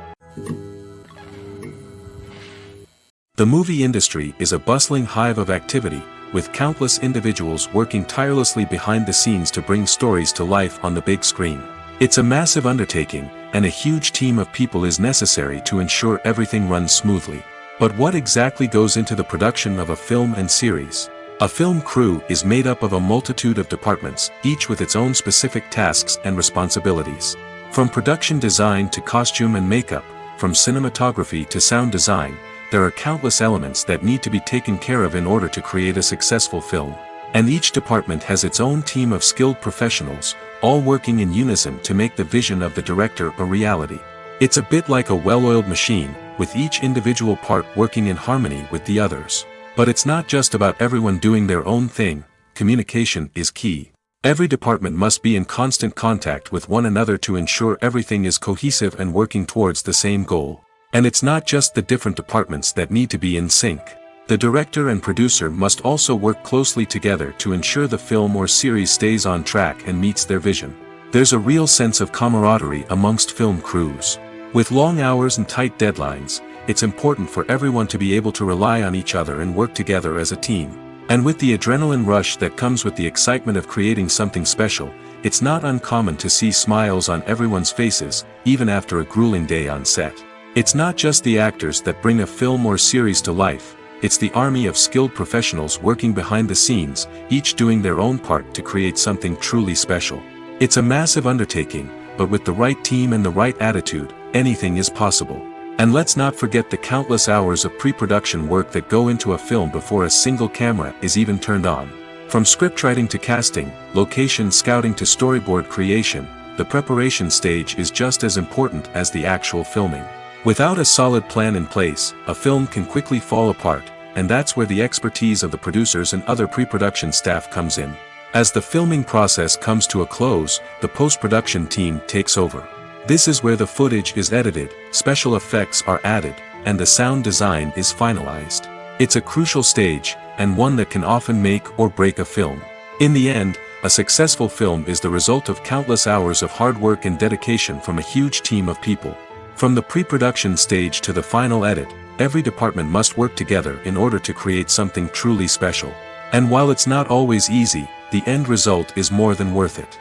The movie industry is a bustling hive of activity, with countless individuals working tirelessly behind the scenes to bring stories to life on the big screen. It's a massive undertaking, and a huge team of people is necessary to ensure everything runs smoothly. But what exactly goes into the production of a film and series? A film crew is made up of a multitude of departments, each with its own specific tasks and responsibilities. From production design to costume and makeup, from cinematography to sound design, there are countless elements that need to be taken care of in order to create a successful film. And each department has its own team of skilled professionals, all working in unison to make the vision of the director a reality. It's a bit like a well-oiled machine, with each individual part working in harmony with the others. But it's not just about everyone doing their own thing. Communication is key. Every department must be in constant contact with one another to ensure everything is cohesive and working towards the same goal. And it's not just the different departments that need to be in sync. The director and producer must also work closely together to ensure the film or series stays on track and meets their vision. There's a real sense of camaraderie amongst film crews. With long hours and tight deadlines, it's important for everyone to be able to rely on each other and work together as a team. And with the adrenaline rush that comes with the excitement of creating something special, it's not uncommon to see smiles on everyone's faces, even after a grueling day on set. It's not just the actors that bring a film or series to life, it's the army of skilled professionals working behind the scenes, each doing their own part to create something truly special. It's a massive undertaking, but with the right team and the right attitude, anything is possible. And let's not forget the countless hours of pre-production work that go into a film before a single camera is even turned on. From scriptwriting to casting, location scouting to storyboard creation, the preparation stage is just as important as the actual filming. Without a solid plan in place, a film can quickly fall apart, and that's where the expertise of the producers and other pre-production staff comes in. As the filming process comes to a close, the post-production team takes over. This is where the footage is edited, special effects are added, and the sound design is finalized. It's a crucial stage, and one that can often make or break a film. In the end, a successful film is the result of countless hours of hard work and dedication from a huge team of people. From the pre-production stage to the final edit, every department must work together in order to create something truly special. And while it's not always easy, the end result is more than worth it.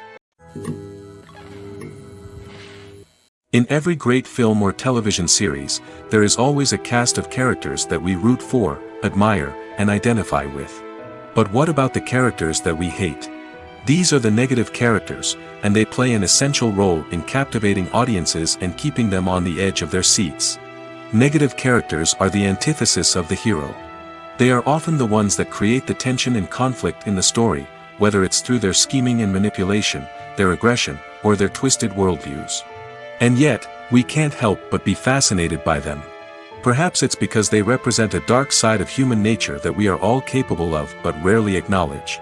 In every great film or television series, there is always a cast of characters that we root for, admire, and identify with. But what about the characters that we hate? These are the negative characters, and they play an essential role in captivating audiences and keeping them on the edge of their seats. Negative characters are the antithesis of the hero. They are often the ones that create the tension and conflict in the story, whether it's through their scheming and manipulation, their aggression, or their twisted worldviews. And yet, we can't help but be fascinated by them. Perhaps it's because they represent a dark side of human nature that we are all capable of but rarely acknowledge.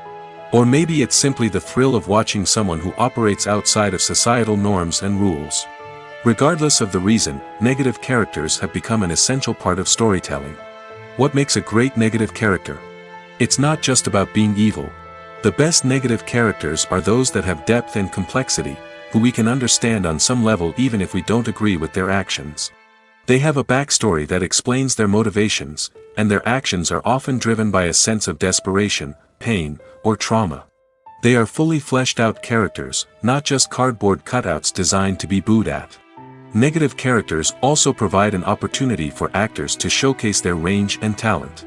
Or maybe it's simply the thrill of watching someone who operates outside of societal norms and rules. Regardless of the reason, negative characters have become an essential part of storytelling. What makes a great negative character? It's not just about being evil. The best negative characters are those that have depth and complexity, who we can understand on some level even if we don't agree with their actions. They have a backstory that explains their motivations, and their actions are often driven by a sense of desperation, pain, or trauma. They are fully fleshed out characters, not just cardboard cutouts designed to be booed at. Negative characters also provide an opportunity for actors to showcase their range and talent.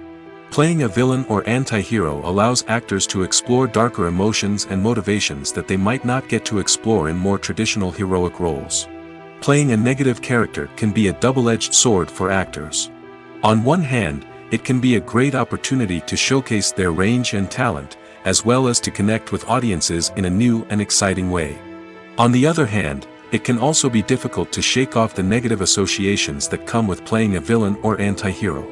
Playing a villain or anti-hero allows actors to explore darker emotions and motivations that they might not get to explore in more traditional heroic roles. Playing a negative character can be a double-edged sword for actors. On one hand, it can be a great opportunity to showcase their range and talent, as well as to connect with audiences in a new and exciting way. On the other hand, it can also be difficult to shake off the negative associations that come with playing a villain or anti-hero.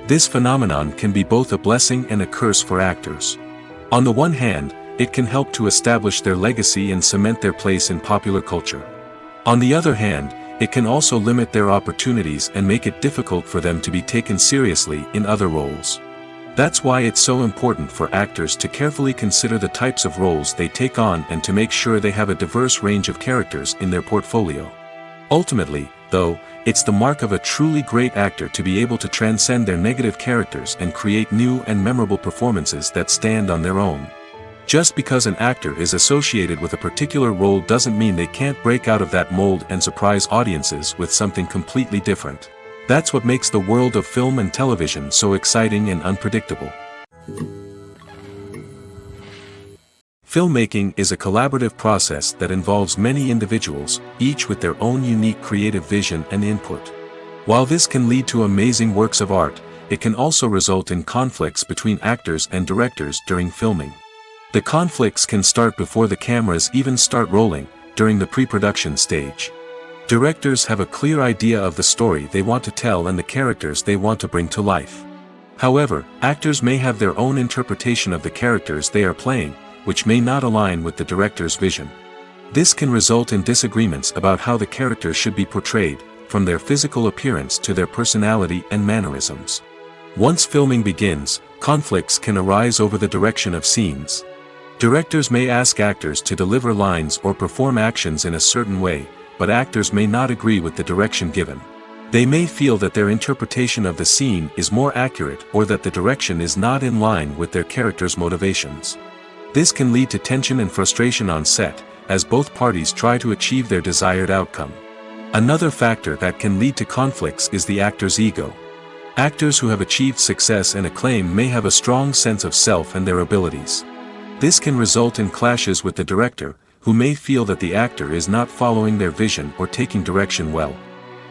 This phenomenon can be both a blessing and a curse for actors. On the one hand, it can help to establish their legacy and cement their place in popular culture. On the other hand, it can also limit their opportunities and make it difficult for them to be taken seriously in other roles. That's why it's so important for actors to carefully consider the types of roles they take on and to make sure they have a diverse range of characters in their portfolio. Ultimately, though, it's the mark of a truly great actor to be able to transcend their negative characters and create new and memorable performances that stand on their own. Just because an actor is associated with a particular role doesn't mean they can't break out of that mold and surprise audiences with something completely different. That's what makes the world of film and television so exciting and unpredictable. Filmmaking is a collaborative process that involves many individuals, each with their own unique creative vision and input. While this can lead to amazing works of art, it can also result in conflicts between actors and directors during filming. The conflicts can start before the cameras even start rolling, during the pre-production stage. Directors have a clear idea of the story they want to tell and the characters they want to bring to life. However, actors may have their own interpretation of the characters they are playing, which may not align with the director's vision. This can result in disagreements about how the characters should be portrayed, from their physical appearance to their personality and mannerisms. Once filming begins, conflicts can arise over the direction of scenes. Directors may ask actors to deliver lines or perform actions in a certain way, but actors may not agree with the direction given. They may feel that their interpretation of the scene is more accurate or that the direction is not in line with their character's motivations. This can lead to tension and frustration on set, as both parties try to achieve their desired outcome. Another factor that can lead to conflicts is the actor's ego. Actors who have achieved success and acclaim may have a strong sense of self and their abilities. This can result in clashes with the director, who may feel that the actor is not following their vision or taking direction well.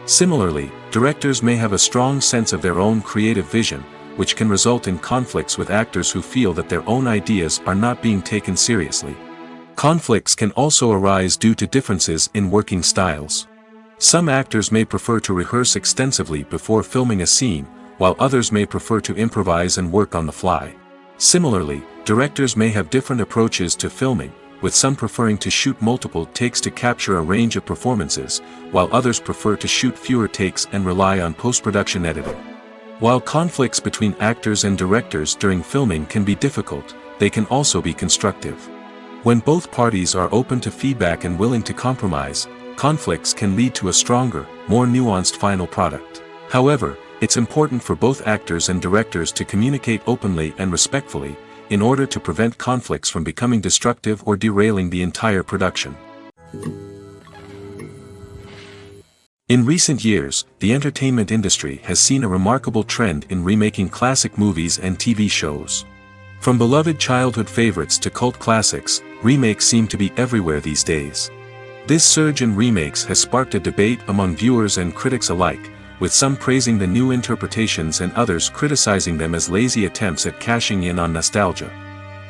Similarly, directors may have a strong sense of their own creative vision, which can result in conflicts with actors who feel that their own ideas are not being taken seriously. Conflicts can also arise due to differences in working styles. Some actors may prefer to rehearse extensively before filming a scene, while others may prefer to improvise and work on the fly. Similarly, directors may have different approaches to filming, with some preferring to shoot multiple takes to capture a range of performances, while others prefer to shoot fewer takes and rely on post-production editing. While conflicts between actors and directors during filming can be difficult, they can also be constructive. When both parties are open to feedback and willing to compromise, conflicts can lead to a stronger, more nuanced final product. However, it's important for both actors and directors to communicate openly and respectfully, in order to prevent conflicts from becoming destructive or derailing the entire production. In recent years, the entertainment industry has seen a remarkable trend in remaking classic movies and TV shows. From beloved childhood favorites to cult classics, remakes seem to be everywhere these days. This surge in remakes has sparked a debate among viewers and critics alike, with some praising the new interpretations and others criticizing them as lazy attempts at cashing in on nostalgia.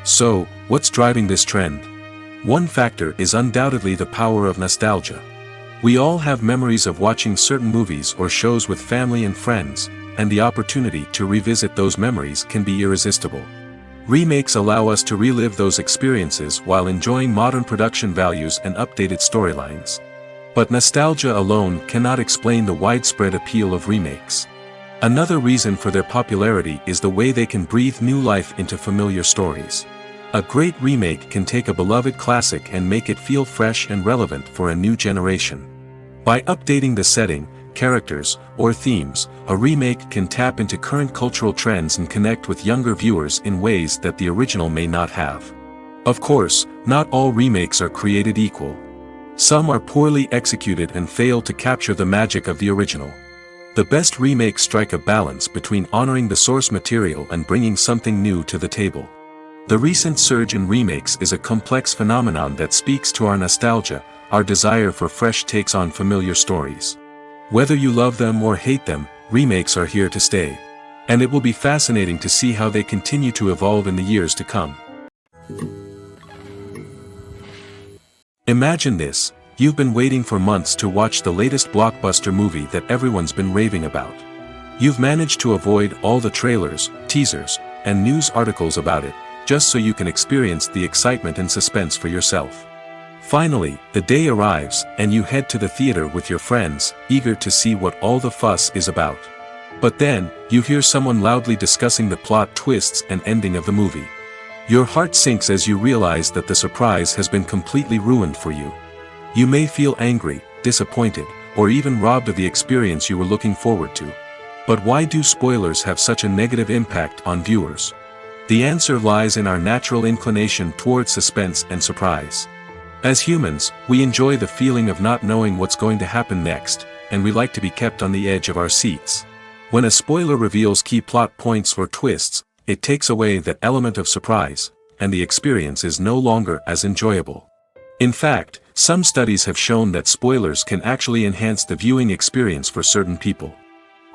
So, what's driving this trend? One factor is undoubtedly the power of nostalgia. We all have memories of watching certain movies or shows with family and friends, and the opportunity to revisit those memories can be irresistible. Remakes allow us to relive those experiences while enjoying modern production values and updated storylines. But nostalgia alone cannot explain the widespread appeal of remakes. Another reason for their popularity is the way they can breathe new life into familiar stories. A great remake can take a beloved classic and make it feel fresh and relevant for a new generation. By updating the setting, characters, or themes, a remake can tap into current cultural trends and connect with younger viewers in ways that the original may not have. Of course, not all remakes are created equal. Some are poorly executed and fail to capture the magic of the original. The best remakes strike a balance between honoring the source material and bringing something new to the table. The recent surge in remakes is a complex phenomenon that speaks to our nostalgia, our desire for fresh takes on familiar stories. Whether you love them or hate them, remakes are here to stay. And it will be fascinating to see how they continue to evolve in the years to come. Imagine this, you've been waiting for months to watch the latest blockbuster movie that everyone's been raving about. You've managed to avoid all the trailers, teasers, and news articles about it, just so you can experience the excitement and suspense for yourself. Finally, the day arrives, and you head to the theater with your friends, eager to see what all the fuss is about. But then, you hear someone loudly discussing the plot twists and ending of the movie. Your heart sinks as you realize that the surprise has been completely ruined for you. You may feel angry, disappointed, or even robbed of the experience you were looking forward to. But why do spoilers have such a negative impact on viewers? The answer lies in our natural inclination towards suspense and surprise. As humans, we enjoy the feeling of not knowing what's going to happen next, and we like to be kept on the edge of our seats. When a spoiler reveals key plot points or twists, it takes away that element of surprise, and the experience is no longer as enjoyable. In fact, some studies have shown that spoilers can actually enhance the viewing experience for certain people.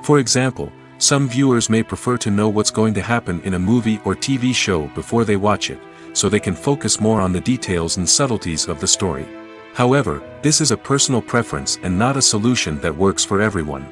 For example, some viewers may prefer to know what's going to happen in a movie or TV show before they watch it, so they can focus more on the details and subtleties of the story. However, this is a personal preference and not a solution that works for everyone.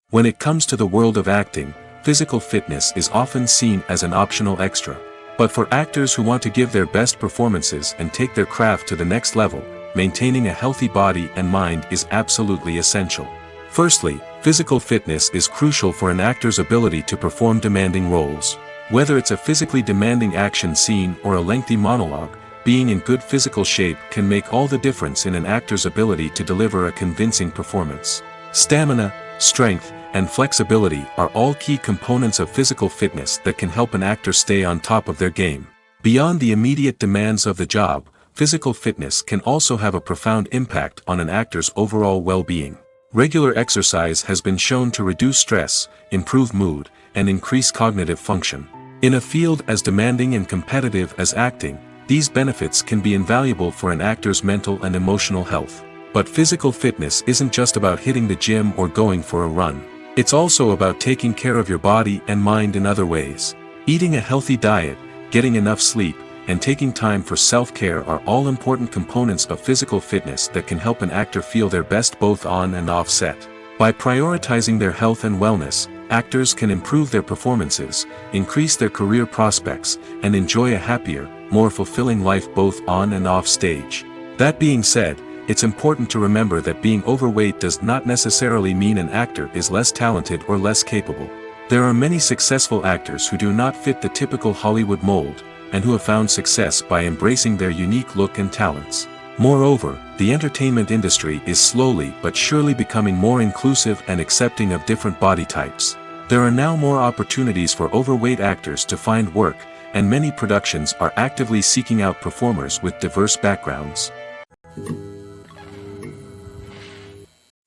When it comes to the world of acting, physical fitness is often seen as an optional extra. But for actors who want to give their best performances and take their craft to the next level, maintaining a healthy body and mind is absolutely essential. Firstly, physical fitness is crucial for an actor's ability to perform demanding roles. Whether it's a physically demanding action scene or a lengthy monologue, being in good physical shape can make all the difference in an actor's ability to deliver a convincing performance. Stamina, strength, and flexibility are all key components of physical fitness that can help an actor stay on top of their game. Beyond the immediate demands of the job, physical fitness can also have a profound impact on an actor's overall well-being. Regular exercise has been shown to reduce stress, improve mood, and increase cognitive function. In a field as demanding and competitive as acting, these benefits can be invaluable for an actor's mental and emotional health. But physical fitness isn't just about hitting the gym or going for a run. It's also about taking care of your body and mind in other ways. Eating a healthy diet, getting enough sleep, and taking time for self-care are all important components of physical fitness that can help an actor feel their best both on and off set. By prioritizing their health and wellness, actors can improve their performances, increase their career prospects, and enjoy a happier, more fulfilling life both on and off stage. That being said, it's important to remember that being overweight does not necessarily mean an actor is less talented or less capable. There are many successful actors who do not fit the typical Hollywood mold, and who have found success by embracing their unique look and talents. Moreover, the entertainment industry is slowly but surely becoming more inclusive and accepting of different body types. There are now more opportunities for overweight actors to find work, and many productions are actively seeking out performers with diverse backgrounds.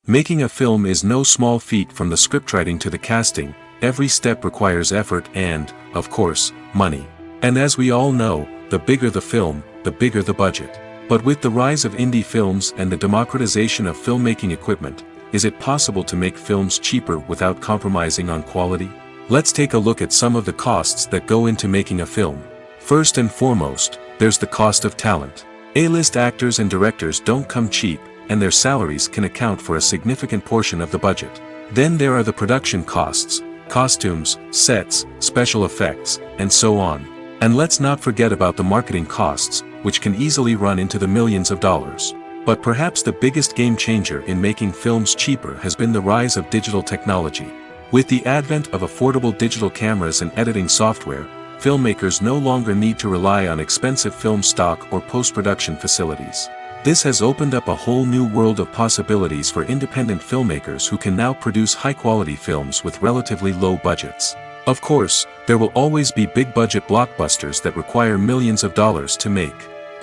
Making a film is no small feat. From the scriptwriting to the casting, every step requires effort and, of course, money. And as we all know, the bigger the film, the bigger the budget. But with the rise of indie films and the democratization of filmmaking equipment, is it possible to make films cheaper without compromising on quality? Let's take a look at some of the costs that go into making a film. First and foremost, there's the cost of talent. A-list actors and directors don't come cheap, and their salaries can account for a significant portion of the budget. Then there are the production costs, costumes, sets, special effects, and so on. And let's not forget about the marketing costs, which can easily run into the millions of dollars. But perhaps the biggest game changer in making films cheaper has been the rise of digital technology. With the advent of affordable digital cameras and editing software, filmmakers no longer need to rely on expensive film stock or post-production facilities. This has opened up a whole new world of possibilities for independent filmmakers who can now produce high-quality films with relatively low budgets. Of course, there will always be big-budget blockbusters that require millions of dollars to make.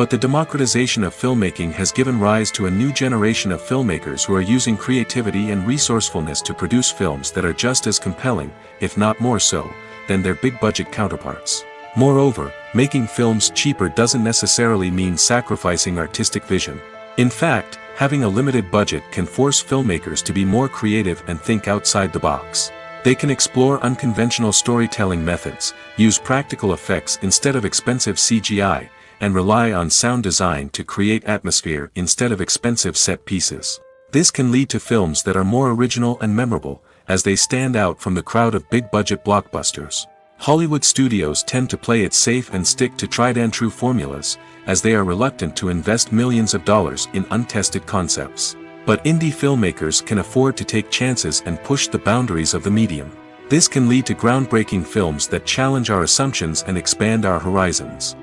But the democratization of filmmaking has given rise to a new generation of filmmakers who are using creativity and resourcefulness to produce films that are just as compelling, if not more so, than their big-budget counterparts. Moreover, making films cheaper doesn't necessarily mean sacrificing artistic vision. In fact, having a limited budget can force filmmakers to be more creative and think outside the box. They can explore unconventional storytelling methods, use practical effects instead of expensive CGI, and rely on sound design to create atmosphere instead of expensive set pieces. This can lead to films that are more original and memorable, as they stand out from the crowd of big-budget blockbusters. Hollywood studios tend to play it safe and stick to tried-and-true formulas, as they are reluctant to invest millions of dollars in untested concepts. But indie filmmakers can afford to take chances and push the boundaries of the medium. This can lead to groundbreaking films that challenge our assumptions and expand our horizons.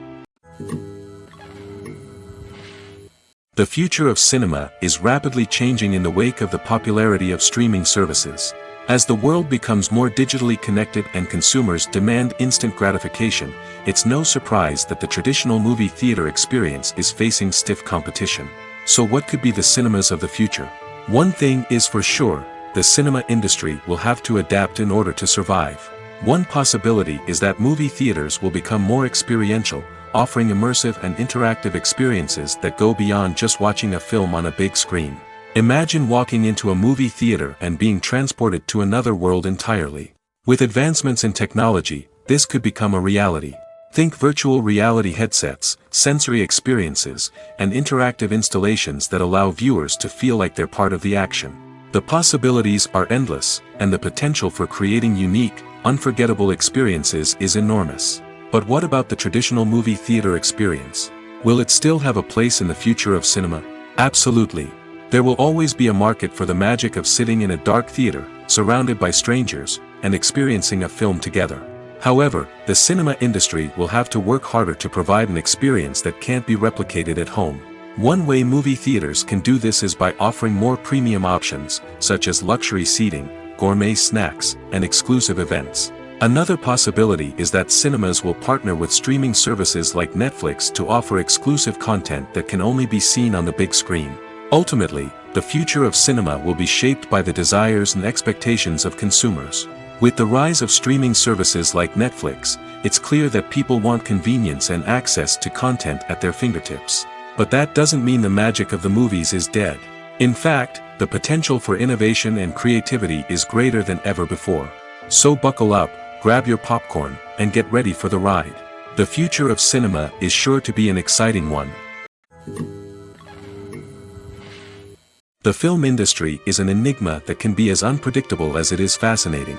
The future of cinema is rapidly changing in the wake of the popularity of streaming services. As the world becomes more digitally connected and consumers demand instant gratification, it's no surprise that the traditional movie theater experience is facing stiff competition. So what could be the cinemas of the future? One thing is for sure, the cinema industry will have to adapt in order to survive. One possibility is that movie theaters will become more experiential, offering immersive and interactive experiences that go beyond just watching a film on a big screen. Imagine walking into a movie theater and being transported to another world entirely. With advancements in technology, this could become a reality. Think virtual reality headsets, sensory experiences, and interactive installations that allow viewers to feel like they're part of the action. The possibilities are endless, and the potential for creating unique, unforgettable experiences is enormous. But what about the traditional movie theater experience? Will it still have a place in the future of cinema? Absolutely. There will always be a market for the magic of sitting in a dark theater, surrounded by strangers, and experiencing a film together. However, the cinema industry will have to work harder to provide an experience that can't be replicated at home. One way movie theaters can do this is by offering more premium options, such as luxury seating, gourmet snacks, and exclusive events. Another possibility is that cinemas will partner with streaming services like Netflix to offer exclusive content that can only be seen on the big screen. Ultimately, the future of cinema will be shaped by the desires and expectations of consumers. With the rise of streaming services like Netflix, it's clear that people want convenience and access to content at their fingertips. But that doesn't mean the magic of the movies is dead. In fact, the potential for innovation and creativity is greater than ever before. So buckle up, grab your popcorn, and get ready for the ride. The future of cinema is sure to be an exciting one. The film industry is an enigma that can be as unpredictable as it is fascinating.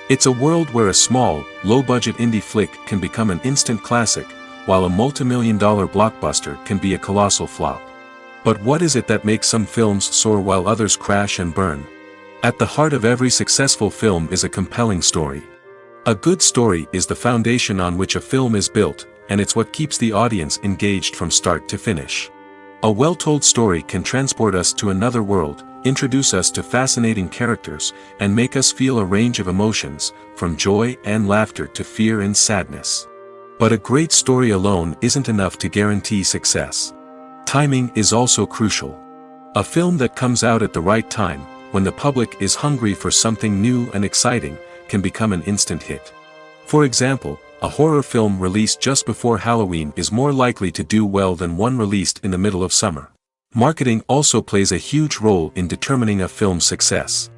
It's a world where a small, low-budget indie flick can become an instant classic, while a multi-million-dollar blockbuster can be a colossal flop. But what is it that makes some films soar while others crash and burn? At the heart of every successful film is a compelling story. A good story is the foundation on which a film is built, and it's what keeps the audience engaged from start to finish. A well-told story can transport us to another world, introduce us to fascinating characters, and make us feel a range of emotions, from joy and laughter to fear and sadness. But a great story alone isn't enough to guarantee success. Timing is also crucial. A film that comes out at the right time, when the public is hungry for something new and exciting, can become an instant hit. For example, a horror film released just before Halloween is more likely to do well than one released in the middle of summer. Marketing also plays a huge role in determining a film's success.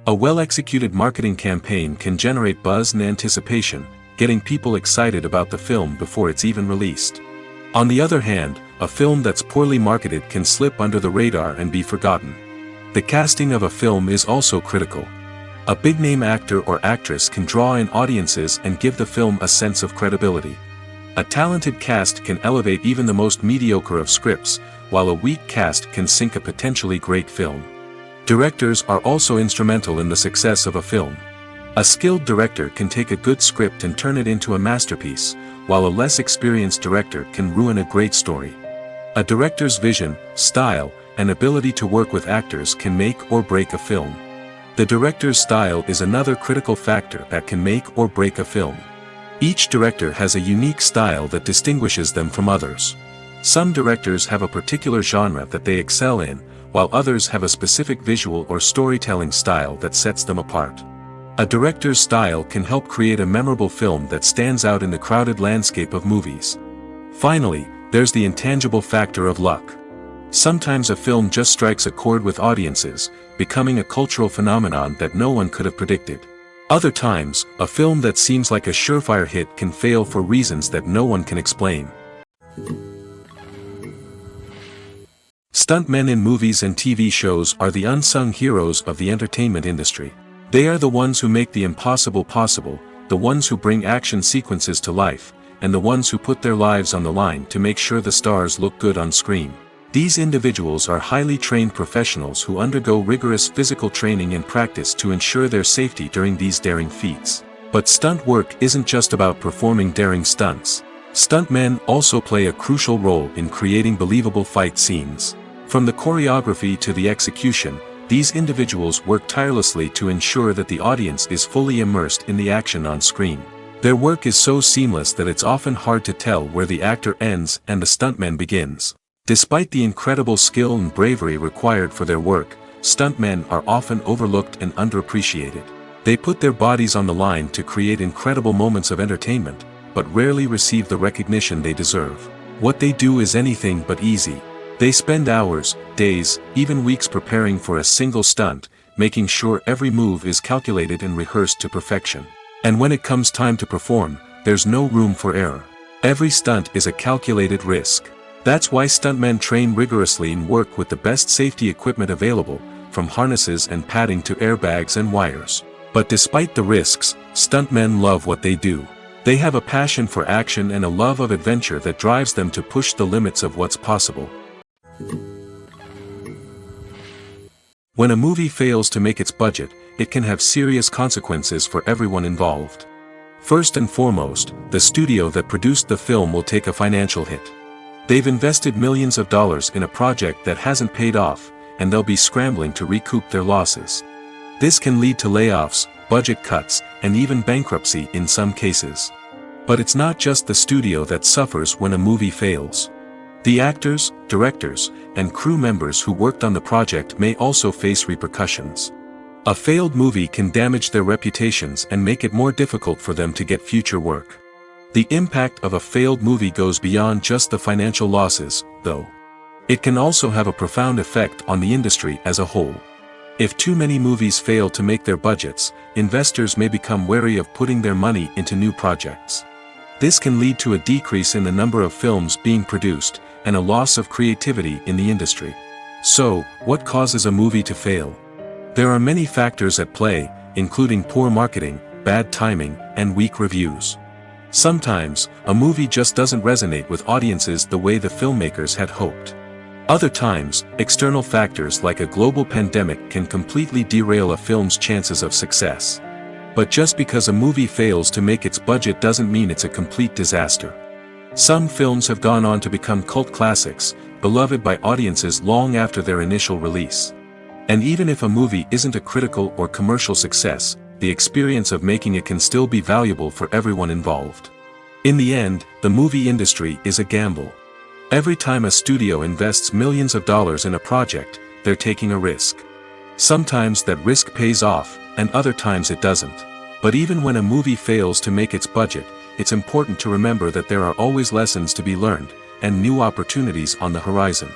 A well-executed marketing campaign can generate buzz and anticipation, getting people excited about the film before it's even released. On the other hand, a film that's poorly marketed can slip under the radar and be forgotten. The casting of a film is also critical. A big-name actor or actress can draw in audiences and give the film a sense of credibility. A talented cast can elevate even the most mediocre of scripts, while a weak cast can sink a potentially great film. Directors are also instrumental in the success of a film. A skilled director can take a good script and turn it into a masterpiece, while a less experienced director can ruin a great story. A director's vision, style, and ability to work with actors can make or break a film. The director's style is another critical factor that can make or break a film. Each director has a unique style that distinguishes them from others. Some directors have a particular genre that they excel in, while others have a specific visual or storytelling style that sets them apart. A director's style can help create a memorable film that stands out in the crowded landscape of movies. Finally, there's the intangible factor of luck. Sometimes a film just strikes a chord with audiences, becoming a cultural phenomenon that no one could have predicted. Other times, a film that seems like a surefire hit can fail for reasons that no one can explain. Stuntmen in movies and TV shows are the unsung heroes of the entertainment industry. They are the ones who make the impossible possible, the ones who bring action sequences to life, and the ones who put their lives on the line to make sure the stars look good on screen. These individuals are highly trained professionals who undergo rigorous physical training and practice to ensure their safety during these daring feats. But stunt work isn't just about performing daring stunts. Stuntmen also play a crucial role in creating believable fight scenes. From the choreography to the execution, these individuals work tirelessly to ensure that the audience is fully immersed in the action on screen. Their work is so seamless that it's often hard to tell where the actor ends and the stuntman begins. Despite the incredible skill and bravery required for their work, stuntmen are often overlooked and underappreciated. They put their bodies on the line to create incredible moments of entertainment, but rarely receive the recognition they deserve. What they do is anything but easy. They spend hours, days, even weeks preparing for a single stunt, making sure every move is calculated and rehearsed to perfection. And when it comes time to perform, there's no room for error. Every stunt is a calculated risk. That's why stuntmen train rigorously and work with the best safety equipment available, from harnesses and padding to airbags and wires. But despite the risks, stuntmen love what they do. They have a passion for action and a love of adventure that drives them to push the limits of what's possible. When a movie fails to make its budget, it can have serious consequences for everyone involved. First and foremost, the studio that produced the film will take a financial hit. They've invested millions of dollars in a project that hasn't paid off, and they'll be scrambling to recoup their losses. This can lead to layoffs, budget cuts, and even bankruptcy in some cases. But it's not just the studio that suffers when a movie fails. The actors, directors, and crew members who worked on the project may also face repercussions. A failed movie can damage their reputations and make it more difficult for them to get future work. The impact of a failed movie goes beyond just the financial losses, though. It can also have a profound effect on the industry as a whole. If too many movies fail to make their budgets, investors may become wary of putting their money into new projects. This can lead to a decrease in the number of films being produced, and a loss of creativity in the industry. So, what causes a movie to fail? There are many factors at play, including poor marketing, bad timing, and weak reviews. Sometimes, a movie just doesn't resonate with audiences the way the filmmakers had hoped. Other times, external factors like a global pandemic can completely derail a film's chances of success. But just because a movie fails to make its budget doesn't mean it's a complete disaster. Some films have gone on to become cult classics, beloved by audiences long after their initial release. And even if a movie isn't a critical or commercial success, the experience of making it can still be valuable for everyone involved. In the end, the movie industry is a gamble. Every time a studio invests millions of dollars in a project, they're taking a risk. Sometimes that risk pays off, and other times it doesn't. But even when a movie fails to make its budget, it's important to remember that there are always lessons to be learned, and new opportunities on the horizon.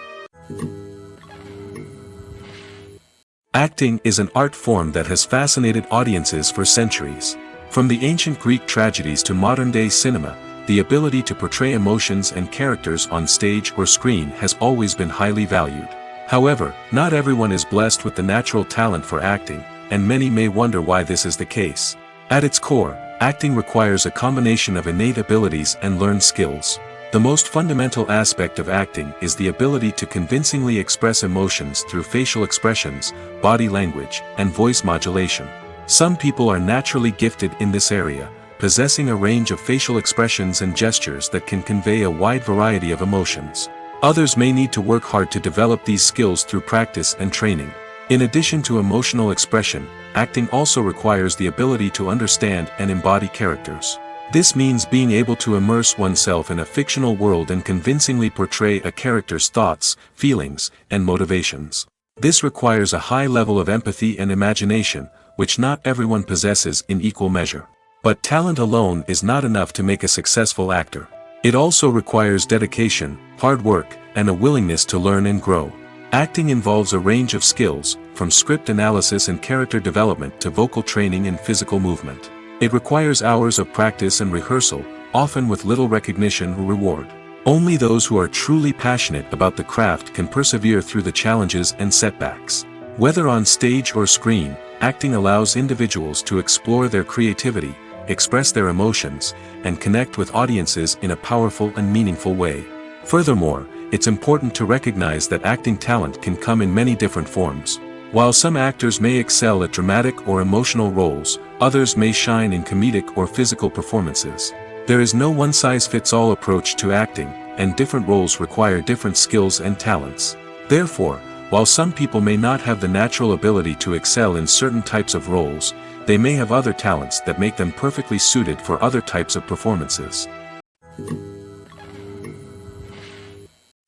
Acting is an art form that has fascinated audiences for centuries. From the ancient Greek tragedies to modern-day cinema, the ability to portray emotions and characters on stage or screen has always been highly valued. However, not everyone is blessed with the natural talent for acting, and many may wonder why this is the case. At its core, acting requires a combination of innate abilities and learned skills. The most fundamental aspect of acting is the ability to convincingly express emotions through facial expressions, body language, and voice modulation. Some people are naturally gifted in this area, possessing a range of facial expressions and gestures that can convey a wide variety of emotions. Others may need to work hard to develop these skills through practice and training. In addition to emotional expression, acting also requires the ability to understand and embody characters. This means being able to immerse oneself in a fictional world and convincingly portray a character's thoughts, feelings, and motivations. This requires a high level of empathy and imagination, which not everyone possesses in equal measure. But talent alone is not enough to make a successful actor. It also requires dedication, hard work, and a willingness to learn and grow. Acting involves a range of skills, from script analysis and character development to vocal training and physical movement. It requires hours of practice and rehearsal, often with little recognition or reward. Only those who are truly passionate about the craft can persevere through the challenges and setbacks. Whether on stage or screen, acting allows individuals to explore their creativity, express their emotions, and connect with audiences in a powerful and meaningful way. Furthermore, it's important to recognize that acting talent can come in many different forms. While some actors may excel at dramatic or emotional roles, others may shine in comedic or physical performances. There is no one-size-fits-all approach to acting, and different roles require different skills and talents. Therefore, while some people may not have the natural ability to excel in certain types of roles, they may have other talents that make them perfectly suited for other types of performances.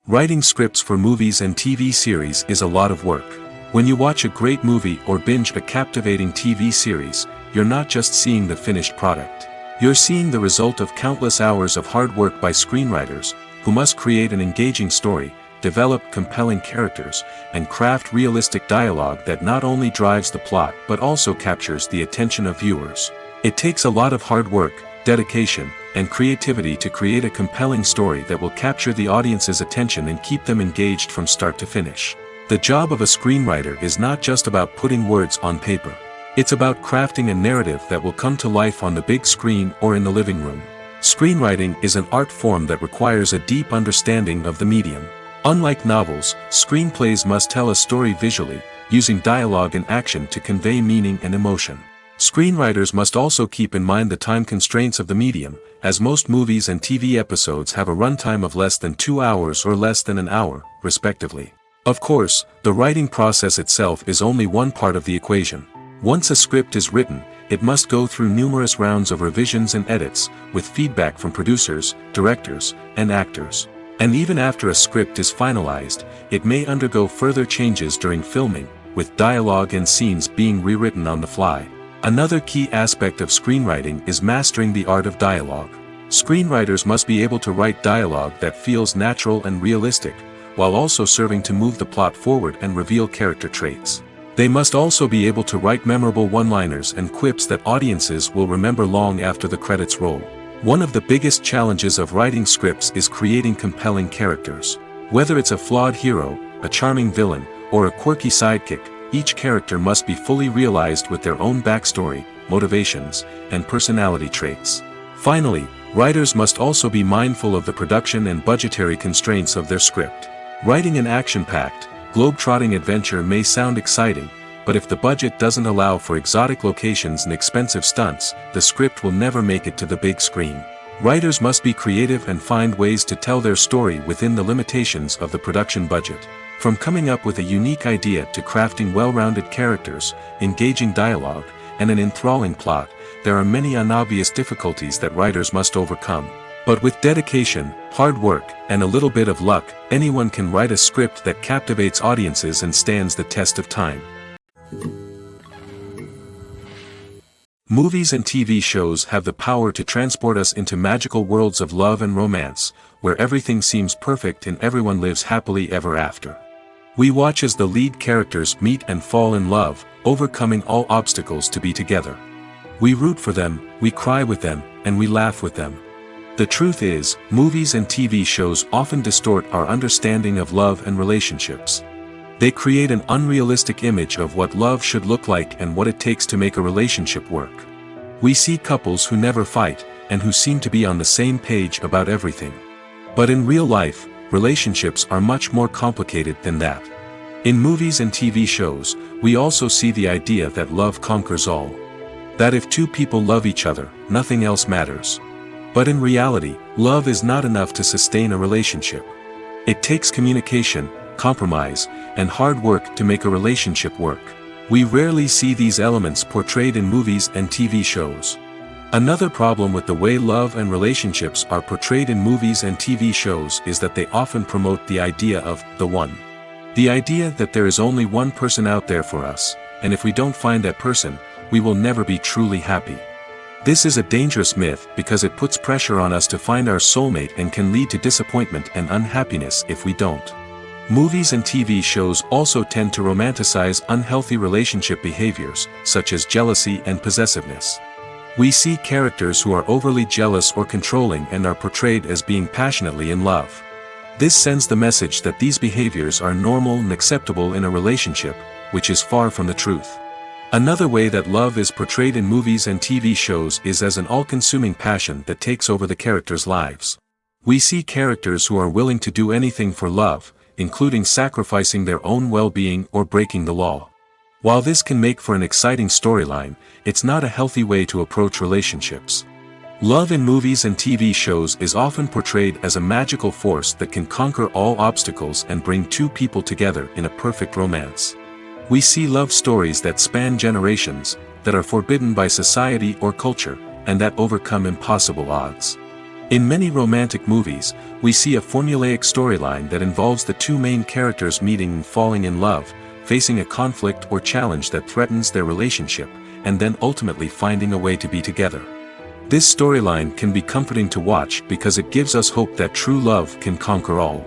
Writing scripts for movies and TV series is a lot of work. When you watch a great movie or binge a captivating TV series, you're not just seeing the finished product. You're seeing the result of countless hours of hard work by screenwriters, who must create an engaging story, develop compelling characters, and craft realistic dialogue that not only drives the plot but also captures the attention of viewers. It takes a lot of hard work, dedication, and creativity to create a compelling story that will capture the audience's attention and keep them engaged from start to finish. The job of a screenwriter is not just about putting words on paper. It's about crafting a narrative that will come to life on the big screen or in the living room. Screenwriting is an art form that requires a deep understanding of the medium. Unlike novels, screenplays must tell a story visually, using dialogue and action to convey meaning and emotion. Screenwriters must also keep in mind the time constraints of the medium, as most movies and TV episodes have a runtime of less than 2 hours or less than an hour, respectively. Of course, the writing process itself is only one part of the equation. Once a script is written, it must go through numerous rounds of revisions and edits, with feedback from producers, directors, and actors. And even after a script is finalized, it may undergo further changes during filming, with dialogue and scenes being rewritten on the fly. Another key aspect of screenwriting is mastering the art of dialogue. Screenwriters must be able to write dialogue that feels natural and realistic, while also serving to move the plot forward and reveal character traits. They must also be able to write memorable one-liners and quips that audiences will remember long after the credits roll. One of the biggest challenges of writing scripts is creating compelling characters. Whether it's a flawed hero, a charming villain, or a quirky sidekick, each character must be fully realized with their own backstory, motivations, and personality traits. Finally, writers must also be mindful of the production and budgetary constraints of their script. Writing an action-packed, globe-trotting adventure may sound exciting, but if the budget doesn't allow for exotic locations and expensive stunts, the script will never make it to the big screen. Writers must be creative and find ways to tell their story within the limitations of the production budget. From coming up with a unique idea to crafting well-rounded characters, engaging dialogue, and an enthralling plot, there are many unobvious difficulties that writers must overcome. But with dedication, hard work, and a little bit of luck, anyone can write a script that captivates audiences and stands the test of time. Movies and TV shows have the power to transport us into magical worlds of love and romance, where everything seems perfect and everyone lives happily ever after. We watch as the lead characters meet and fall in love, overcoming all obstacles to be together. We root for them, we cry with them, and we laugh with them. The truth is, movies and TV shows often distort our understanding of love and relationships. They create an unrealistic image of what love should look like and what it takes to make a relationship work. We see couples who never fight, and who seem to be on the same page about everything. But in real life, relationships are much more complicated than that. In movies and TV shows, we also see the idea that love conquers all. That if two people love each other, nothing else matters. But in reality, love is not enough to sustain a relationship. It takes communication, compromise, and hard work to make a relationship work. We rarely see these elements portrayed in movies and TV shows. Another problem with the way love and relationships are portrayed in movies and TV shows is that they often promote the idea of the one. The idea that there is only one person out there for us, and if we don't find that person, we will never be truly happy. This is a dangerous myth because it puts pressure on us to find our soulmate and can lead to disappointment and unhappiness if we don't. Movies and TV shows also tend to romanticize unhealthy relationship behaviors, such as jealousy and possessiveness. We see characters who are overly jealous or controlling and are portrayed as being passionately in love. This sends the message that these behaviors are normal and acceptable in a relationship, which is far from the truth. Another way that love is portrayed in movies and TV shows is as an all-consuming passion that takes over the characters' lives. We see characters who are willing to do anything for love, including sacrificing their own well-being or breaking the law. While this can make for an exciting storyline, it's not a healthy way to approach relationships. Love in movies and TV shows is often portrayed as a magical force that can conquer all obstacles and bring two people together in a perfect romance. We see love stories that span generations, that are forbidden by society or culture, and that overcome impossible odds. In many romantic movies, we see a formulaic storyline that involves the two main characters meeting and falling in love, facing a conflict or challenge that threatens their relationship, and then ultimately finding a way to be together. This storyline can be comforting to watch because it gives us hope that true love can conquer all.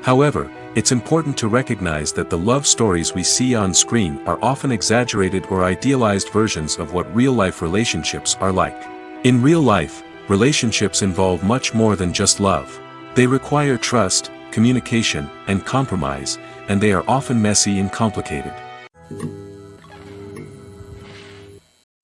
However, it's important to recognize that the love stories we see on screen are often exaggerated or idealized versions of what real-life relationships are like. In real life, relationships involve much more than just love. They require trust, communication, and compromise, and they are often messy and complicated.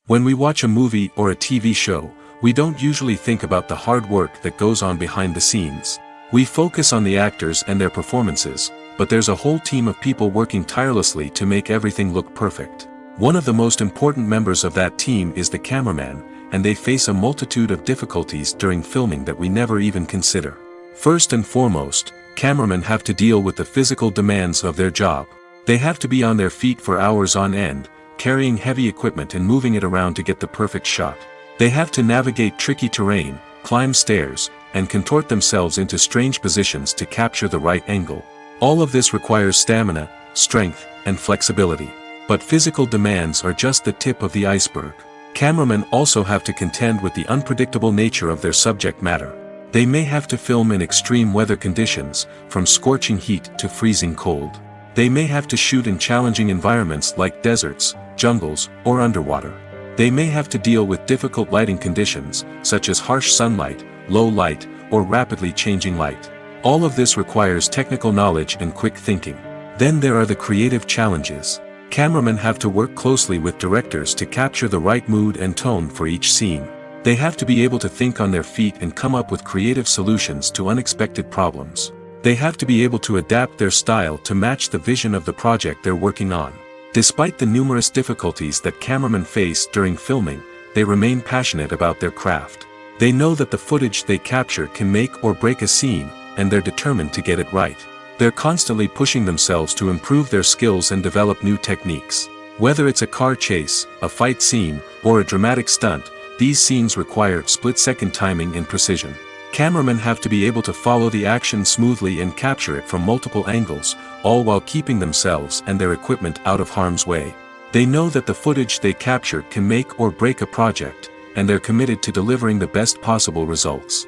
When we watch a movie or a TV show, we don't usually think about the hard work that goes on behind the scenes. We focus on the actors and their performances, but there's a whole team of people working tirelessly to make everything look perfect. One of the most important members of that team is the cameraman, and they face a multitude of difficulties during filming that we never even consider. First and foremost, cameramen have to deal with the physical demands of their job. They have to be on their feet for hours on end, carrying heavy equipment and moving it around to get the perfect shot. They have to navigate tricky terrain, climb stairs, and contort themselves into strange positions to capture the right angle. All of this requires stamina, strength, and flexibility. But physical demands are just the tip of the iceberg. Cameramen also have to contend with the unpredictable nature of their subject matter. They may have to film in extreme weather conditions, from scorching heat to freezing cold. They may have to shoot in challenging environments like deserts, jungles, or underwater. They may have to deal with difficult lighting conditions, such as harsh sunlight, low light, or rapidly changing light. All of this requires technical knowledge and quick thinking. Then there are the creative challenges. Cameramen have to work closely with directors to capture the right mood and tone for each scene. They have to be able to think on their feet and come up with creative solutions to unexpected problems. They have to be able to adapt their style to match the vision of the project they're working on. Despite the numerous difficulties that cameramen face during filming, they remain passionate about their craft. They know that the footage they capture can make or break a scene, and they're determined to get it right. They're constantly pushing themselves to improve their skills and develop new techniques. Whether it's a car chase, a fight scene, or a dramatic stunt, these scenes require split-second timing and precision. Cameramen have to be able to follow the action smoothly and capture it from multiple angles, all while keeping themselves and their equipment out of harm's way. They know that the footage they capture can make or break a project, and they're committed to delivering the best possible results.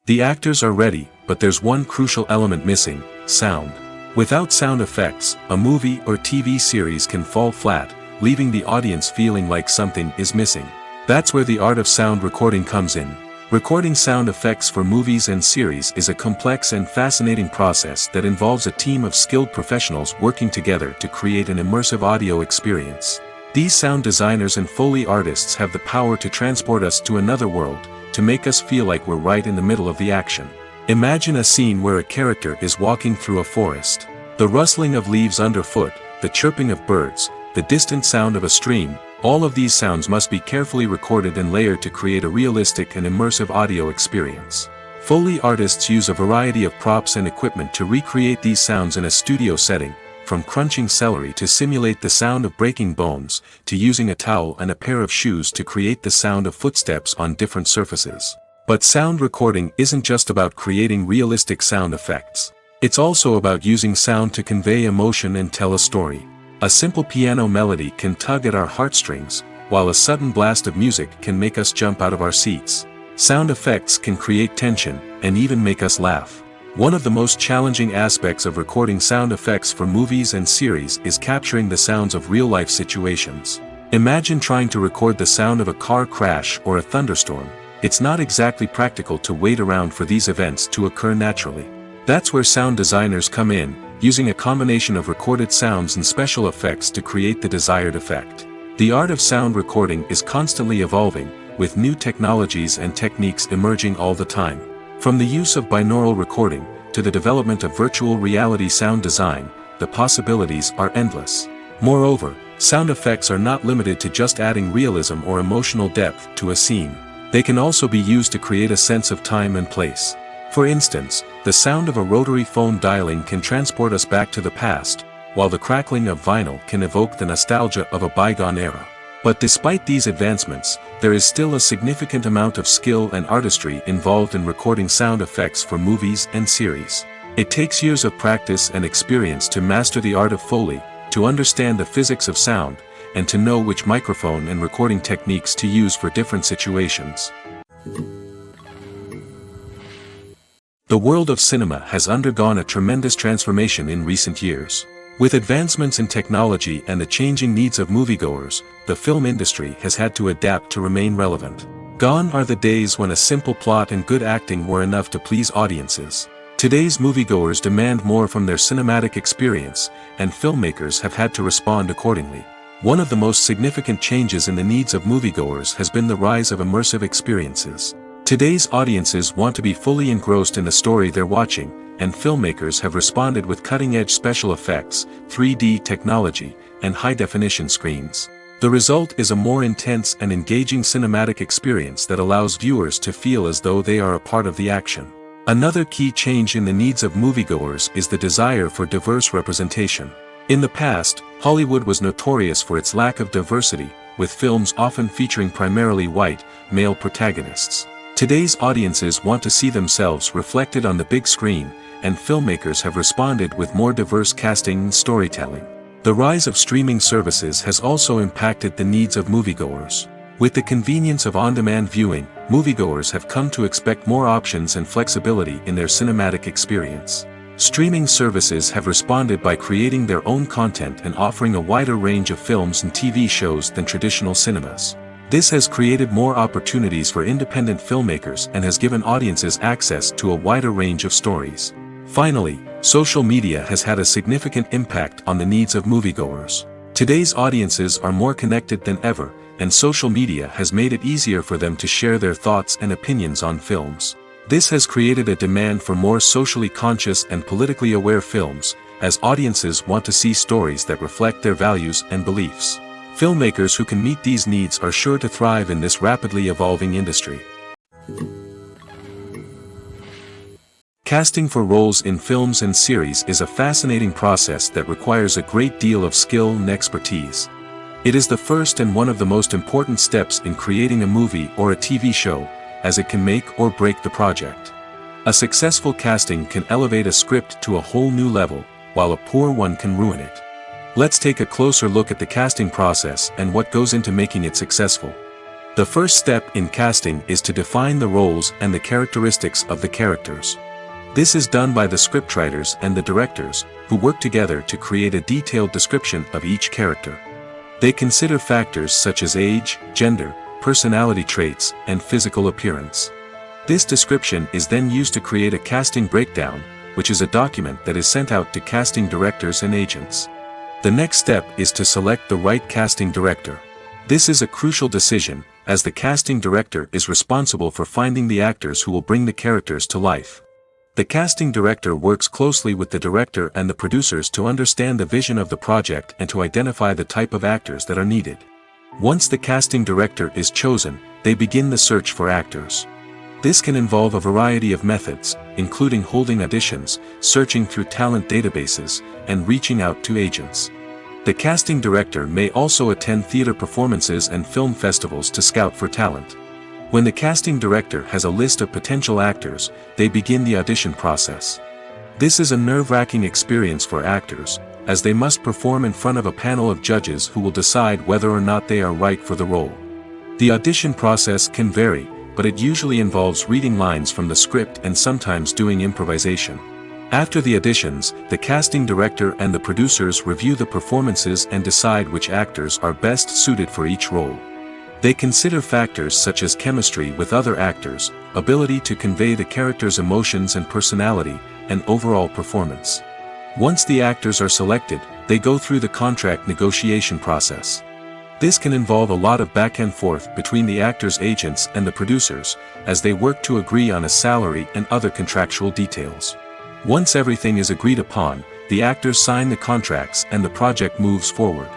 The actors are ready, but there's one crucial element missing: sound. Without sound effects, a movie or TV series can fall flat, leaving the audience feeling like something is missing. That's where the art of sound recording comes in. Recording sound effects for movies and series is a complex and fascinating process that involves a team of skilled professionals working together to create an immersive audio experience. These sound designers and Foley artists have the power to transport us to another world, to make us feel like we're right in the middle of the action. Imagine a scene where a character is walking through a forest. The rustling of leaves underfoot, the chirping of birds, the distant sound of a stream, all of these sounds must be carefully recorded and layered to create a realistic and immersive audio experience. Foley artists use a variety of props and equipment to recreate these sounds in a studio setting, from crunching celery to simulate the sound of breaking bones, to using a towel and a pair of shoes to create the sound of footsteps on different surfaces. But sound recording isn't just about creating realistic sound effects. It's also about using sound to convey emotion and tell a story. A simple piano melody can tug at our heartstrings, while a sudden blast of music can make us jump out of our seats. Sound effects can create tension, and even make us laugh. One of the most challenging aspects of recording sound effects for movies and series is capturing the sounds of real-life situations. Imagine trying to record the sound of a car crash or a thunderstorm. It's not exactly practical to wait around for these events to occur naturally. That's where sound designers come in, using a combination of recorded sounds and special effects to create the desired effect. The art of sound recording is constantly evolving, with new technologies and techniques emerging all the time. From the use of binaural recording, to the development of virtual reality sound design, the possibilities are endless. Moreover, sound effects are not limited to just adding realism or emotional depth to a scene. They can also be used to create a sense of time and place. For instance, the sound of a rotary phone dialing can transport us back to the past, while the crackling of vinyl can evoke the nostalgia of a bygone era. But despite these advancements, there is still a significant amount of skill and artistry involved in recording sound effects for movies and series. It takes years of practice and experience to master the art of Foley, to understand the physics of sound, and to know which microphone and recording techniques to use for different situations. The world of cinema has undergone a tremendous transformation in recent years. With advancements in technology and the changing needs of moviegoers, the film industry has had to adapt to remain relevant. Gone are the days when a simple plot and good acting were enough to please audiences. Today's moviegoers demand more from their cinematic experience, and filmmakers have had to respond accordingly. One of the most significant changes in the needs of moviegoers has been the rise of immersive experiences. Today's audiences want to be fully engrossed in the story they're watching, and filmmakers have responded with cutting-edge special effects, 3D technology, and high-definition screens. The result is a more intense and engaging cinematic experience that allows viewers to feel as though they are a part of the action. Another key change in the needs of moviegoers is the desire for diverse representation. In the past, Hollywood was notorious for its lack of diversity, with films often featuring primarily white, male protagonists. Today's audiences want to see themselves reflected on the big screen, and filmmakers have responded with more diverse casting and storytelling. The rise of streaming services has also impacted the needs of moviegoers. With the convenience of on-demand viewing, moviegoers have come to expect more options and flexibility in their cinematic experience. Streaming services have responded by creating their own content and offering a wider range of films and TV shows than traditional cinemas. This has created more opportunities for independent filmmakers and has given audiences access to a wider range of stories. Finally, social media has had a significant impact on the needs of moviegoers. Today's audiences are more connected than ever, and social media has made it easier for them to share their thoughts and opinions on films. This has created a demand for more socially conscious and politically aware films, as audiences want to see stories that reflect their values and beliefs. Filmmakers who can meet these needs are sure to thrive in this rapidly evolving industry. Casting for roles in films and series is a fascinating process that requires a great deal of skill and expertise. It is the first and one of the most important steps in creating a movie or a TV show, as it can make or break the project. A successful casting can elevate a script to a whole new level, while a poor one can ruin it. Let's take a closer look at the casting process and what goes into making it successful. The first step in casting is to define the roles and the characteristics of the characters. This is done by the scriptwriters and the directors, who work together to create a detailed description of each character. They consider factors such as age, gender, personality traits, and physical appearance. This description is then used to create a casting breakdown, which is a document that is sent out to casting directors and agents. The next step is to select the right casting director. This is a crucial decision, as the casting director is responsible for finding the actors who will bring the characters to life. The casting director works closely with the director and the producers to understand the vision of the project and to identify the type of actors that are needed. Once the casting director is chosen, they begin the search for actors. This can involve a variety of methods, including holding auditions, searching through talent databases, and reaching out to agents. The casting director may also attend theater performances and film festivals to scout for talent. When the casting director has a list of potential actors, they begin the audition process. This is a nerve-wracking experience for actors, as they must perform in front of a panel of judges who will decide whether or not they are right for the role. The audition process can vary, but it usually involves reading lines from the script and sometimes doing improvisation. After the auditions, the casting director and the producers review the performances and decide which actors are best suited for each role. They consider factors such as chemistry with other actors, ability to convey the character's emotions and personality, and overall performance. Once the actors are selected, they go through the contract negotiation process. This can involve a lot of back and forth between the actors' agents and the producers, as they work to agree on a salary and other contractual details. Once everything is agreed upon, the actors sign the contracts and the project moves forward.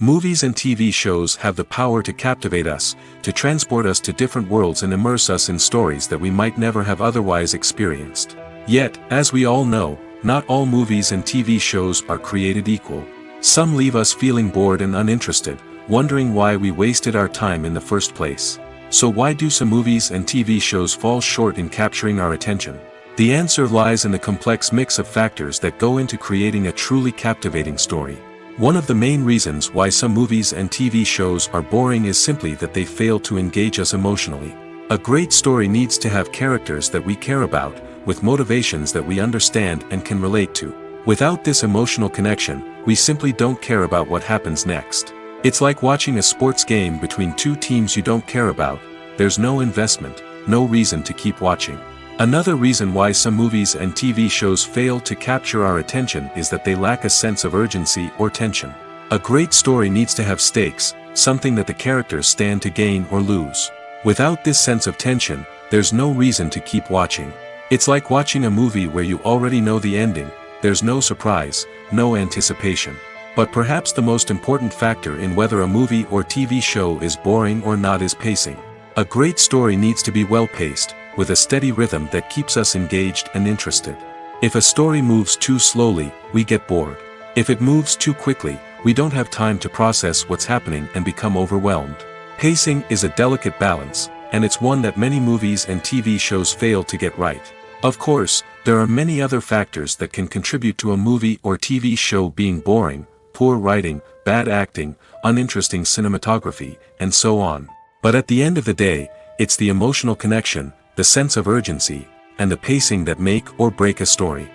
Movies and TV shows have the power to captivate us, to transport us to different worlds and immerse us in stories that we might never have otherwise experienced. Yet, as we all know, not all movies and TV shows are created equal. Some leave us feeling bored and uninterested, wondering why we wasted our time in the first place. So why do some movies and TV shows fall short in capturing our attention? The answer lies in the complex mix of factors that go into creating a truly captivating story. One of the main reasons why some movies and TV shows are boring is simply that they fail to engage us emotionally. A great story needs to have characters that we care about, with motivations that we understand and can relate to. Without this emotional connection, we simply don't care about what happens next. It's like watching a sports game between two teams you don't care about. There's no investment, no reason to keep watching. Another reason why some movies and TV shows fail to capture our attention is that they lack a sense of urgency or tension. A great story needs to have stakes, something that the characters stand to gain or lose. Without this sense of tension, there's no reason to keep watching. It's like watching a movie where you already know the ending, there's no surprise, no anticipation. But perhaps the most important factor in whether a movie or TV show is boring or not is pacing. A great story needs to be well-paced, with a steady rhythm that keeps us engaged and interested. If a story moves too slowly, we get bored. If it moves too quickly, we don't have time to process what's happening and become overwhelmed. Pacing is a delicate balance, and it's one that many movies and TV shows fail to get right. Of course, there are many other factors that can contribute to a movie or TV show being boring: poor writing, bad acting, uninteresting cinematography, and so on. But at the end of the day, it's the emotional connection, the sense of urgency, and the pacing that make or break a story.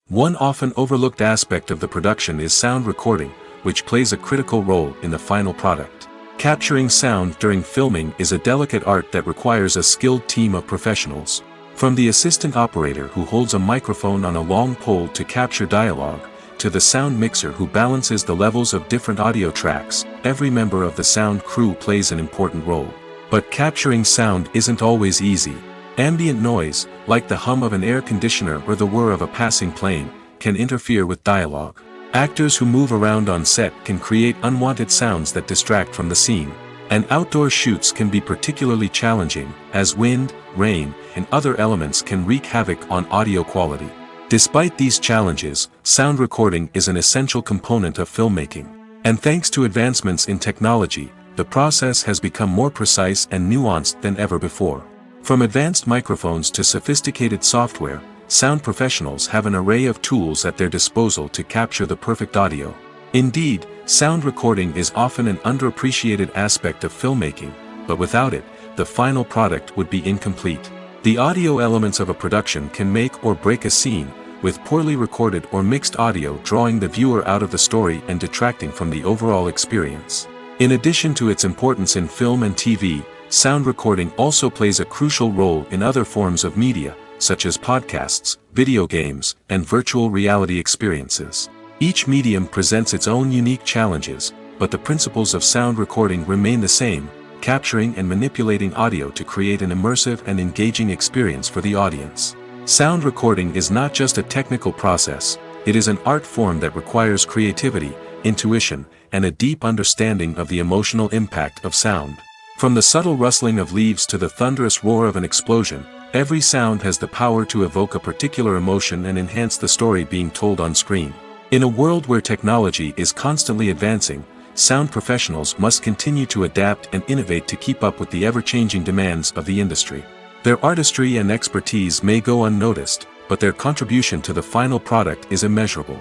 One often overlooked aspect of the production is sound recording, which plays a critical role in the final product. Capturing sound during filming is a delicate art that requires a skilled team of professionals. From the assistant operator who holds a microphone on a long pole to capture dialogue, to the sound mixer who balances the levels of different audio tracks, every member of the sound crew plays an important role. But capturing sound isn't always easy. Ambient noise, like the hum of an air conditioner or the whir of a passing plane, can interfere with dialogue. Actors who move around on set can create unwanted sounds that distract from the scene. And outdoor shoots can be particularly challenging, as wind, rain, and other elements can wreak havoc on audio quality. Despite these challenges, sound recording is an essential component of filmmaking. And thanks to advancements in technology, the process has become more precise and nuanced than ever before. From advanced microphones to sophisticated software, sound professionals have an array of tools at their disposal to capture the perfect audio. Indeed, sound recording is often an underappreciated aspect of filmmaking, but without it, the final product would be incomplete. The audio elements of a production can make or break a scene, with poorly recorded or mixed audio drawing the viewer out of the story and detracting from the overall experience. In addition to its importance in film and TV, sound recording also plays a crucial role in other forms of media, such as podcasts, video games, and virtual reality experiences. Each medium presents its own unique challenges, but the principles of sound recording remain the same: capturing and manipulating audio to create an immersive and engaging experience for the audience. Sound recording is not just a technical process, it is an art form that requires creativity, intuition, and a deep understanding of the emotional impact of sound. From the subtle rustling of leaves to the thunderous roar of an explosion, every sound has the power to evoke a particular emotion and enhance the story being told on screen. In a world where technology is constantly advancing, sound professionals must continue to adapt and innovate to keep up with the ever-changing demands of the industry. Their artistry and expertise may go unnoticed, but their contribution to the final product is immeasurable.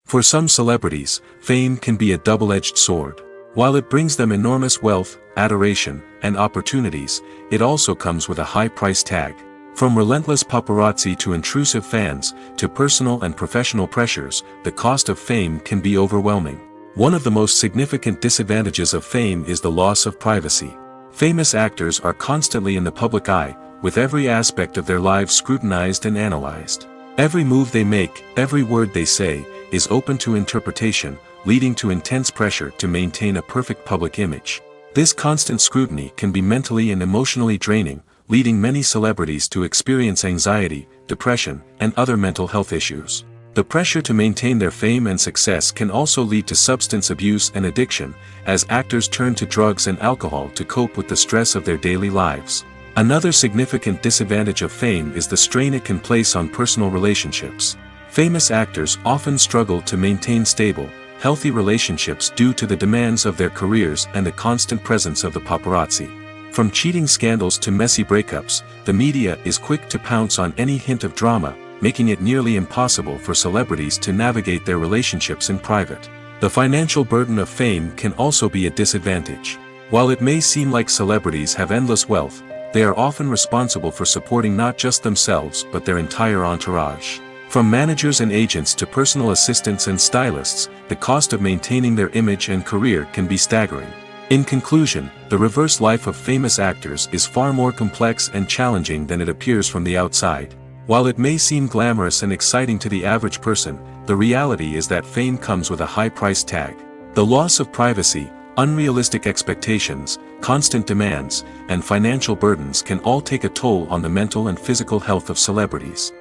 For some celebrities, fame can be a double-edged sword. While it brings them enormous wealth, adoration, and opportunities, it also comes with a high price tag. From relentless paparazzi to intrusive fans, to personal and professional pressures, the cost of fame can be overwhelming. One of the most significant disadvantages of fame is the loss of privacy. Famous actors are constantly in the public eye, with every aspect of their lives scrutinized and analyzed. Every move they make, every word they say, is open to interpretation, leading to intense pressure to maintain a perfect public image. This constant scrutiny can be mentally and emotionally draining, leading many celebrities to experience anxiety, depression, and other mental health issues. The pressure to maintain their fame and success can also lead to substance abuse and addiction, as actors turn to drugs and alcohol to cope with the stress of their daily lives. Another significant disadvantage of fame is the strain it can place on personal relationships. Famous actors often struggle to maintain stable, healthy relationships due to the demands of their careers and the constant presence of the paparazzi. From cheating scandals to messy breakups, the media is quick to pounce on any hint of drama, making it nearly impossible for celebrities to navigate their relationships in private. The financial burden of fame can also be a disadvantage. While it may seem like celebrities have endless wealth, they are often responsible for supporting not just themselves but their entire entourage. From managers and agents to personal assistants and stylists, the cost of maintaining their image and career can be staggering. In conclusion, the reverse life of famous actors is far more complex and challenging than it appears from the outside. While it may seem glamorous and exciting to the average person, the reality is that fame comes with a high price tag. The loss of privacy, unrealistic expectations, constant demands, and financial burdens can all take a toll on the mental and physical health of celebrities.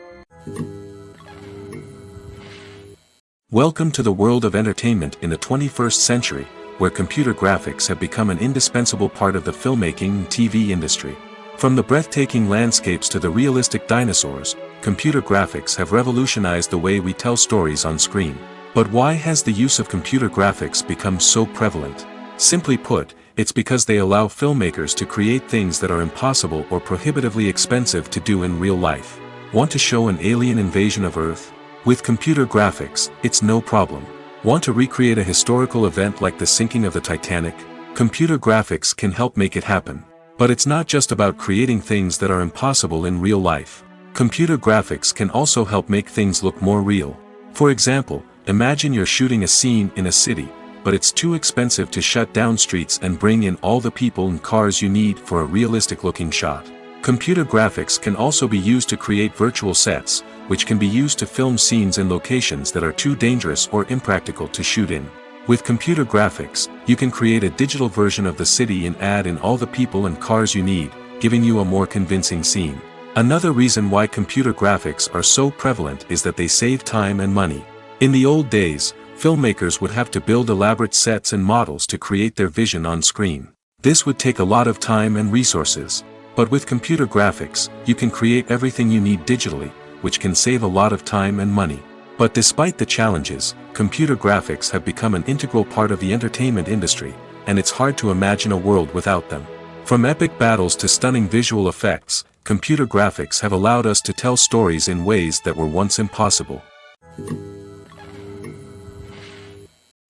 Welcome to the world of entertainment in the 21st century, where computer graphics have become an indispensable part of the filmmaking and TV industry. From the breathtaking landscapes to the realistic dinosaurs, computer graphics have revolutionized the way we tell stories on screen. But why has the use of computer graphics become so prevalent? Simply put, it's because they allow filmmakers to create things that are impossible or prohibitively expensive to do in real life. Want to show an alien invasion of Earth? With computer graphics, it's no problem. Want to recreate a historical event like the sinking of the Titanic? Computer graphics can help make it happen. But it's not just about creating things that are impossible in real life. Computer graphics can also help make things look more real. For example, imagine you're shooting a scene in a city, but it's too expensive to shut down streets and bring in all the people and cars you need for a realistic-looking shot. Computer graphics can also be used to create virtual sets, which can be used to film scenes in locations that are too dangerous or impractical to shoot in. With computer graphics, you can create a digital version of the city and add in all the people and cars you need, giving you a more convincing scene. Another reason why computer graphics are so prevalent is that they save time and money. In the old days, filmmakers would have to build elaborate sets and models to create their vision on screen. This would take a lot of time and resources. But with computer graphics, you can create everything you need digitally, which can save a lot of time and money. But despite the challenges, computer graphics have become an integral part of the entertainment industry, and it's hard to imagine a world without them. From epic battles to stunning visual effects, computer graphics have allowed us to tell stories in ways that were once impossible.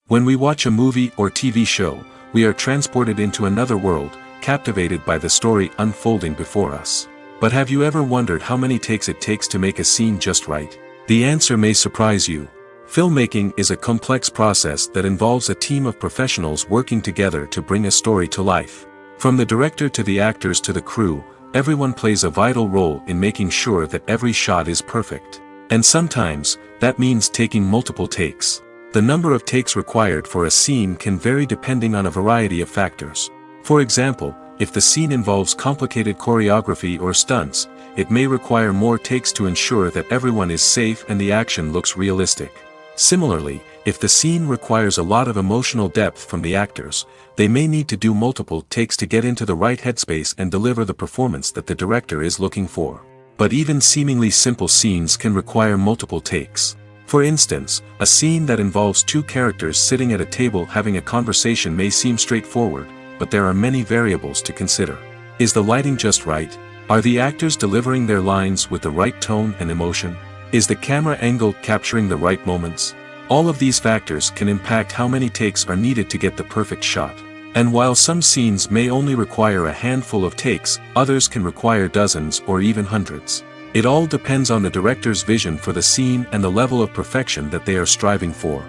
When we watch a movie or TV show, we are transported into another world, captivated by the story unfolding before us. But have you ever wondered how many takes it takes to make a scene just right? The answer may surprise you. Filmmaking is a complex process that involves a team of professionals working together to bring a story to life. From the director to the actors to the crew, everyone plays a vital role in making sure that every shot is perfect. And sometimes, that means taking multiple takes. The number of takes required for a scene can vary depending on a variety of factors. For example, if the scene involves complicated choreography or stunts, it may require more takes to ensure that everyone is safe and the action looks realistic. Similarly, if the scene requires a lot of emotional depth from the actors, they may need to do multiple takes to get into the right headspace and deliver the performance that the director is looking for. But even seemingly simple scenes can require multiple takes. For instance, a scene that involves two characters sitting at a table having a conversation may seem straightforward, but there are many variables to consider. Is the lighting just right? Are the actors delivering their lines with the right tone and emotion? Is the camera angle capturing the right moments? All of these factors can impact how many takes are needed to get the perfect shot. And while some scenes may only require a handful of takes, others can require dozens or even hundreds. It all depends on the director's vision for the scene and the level of perfection that they are striving for.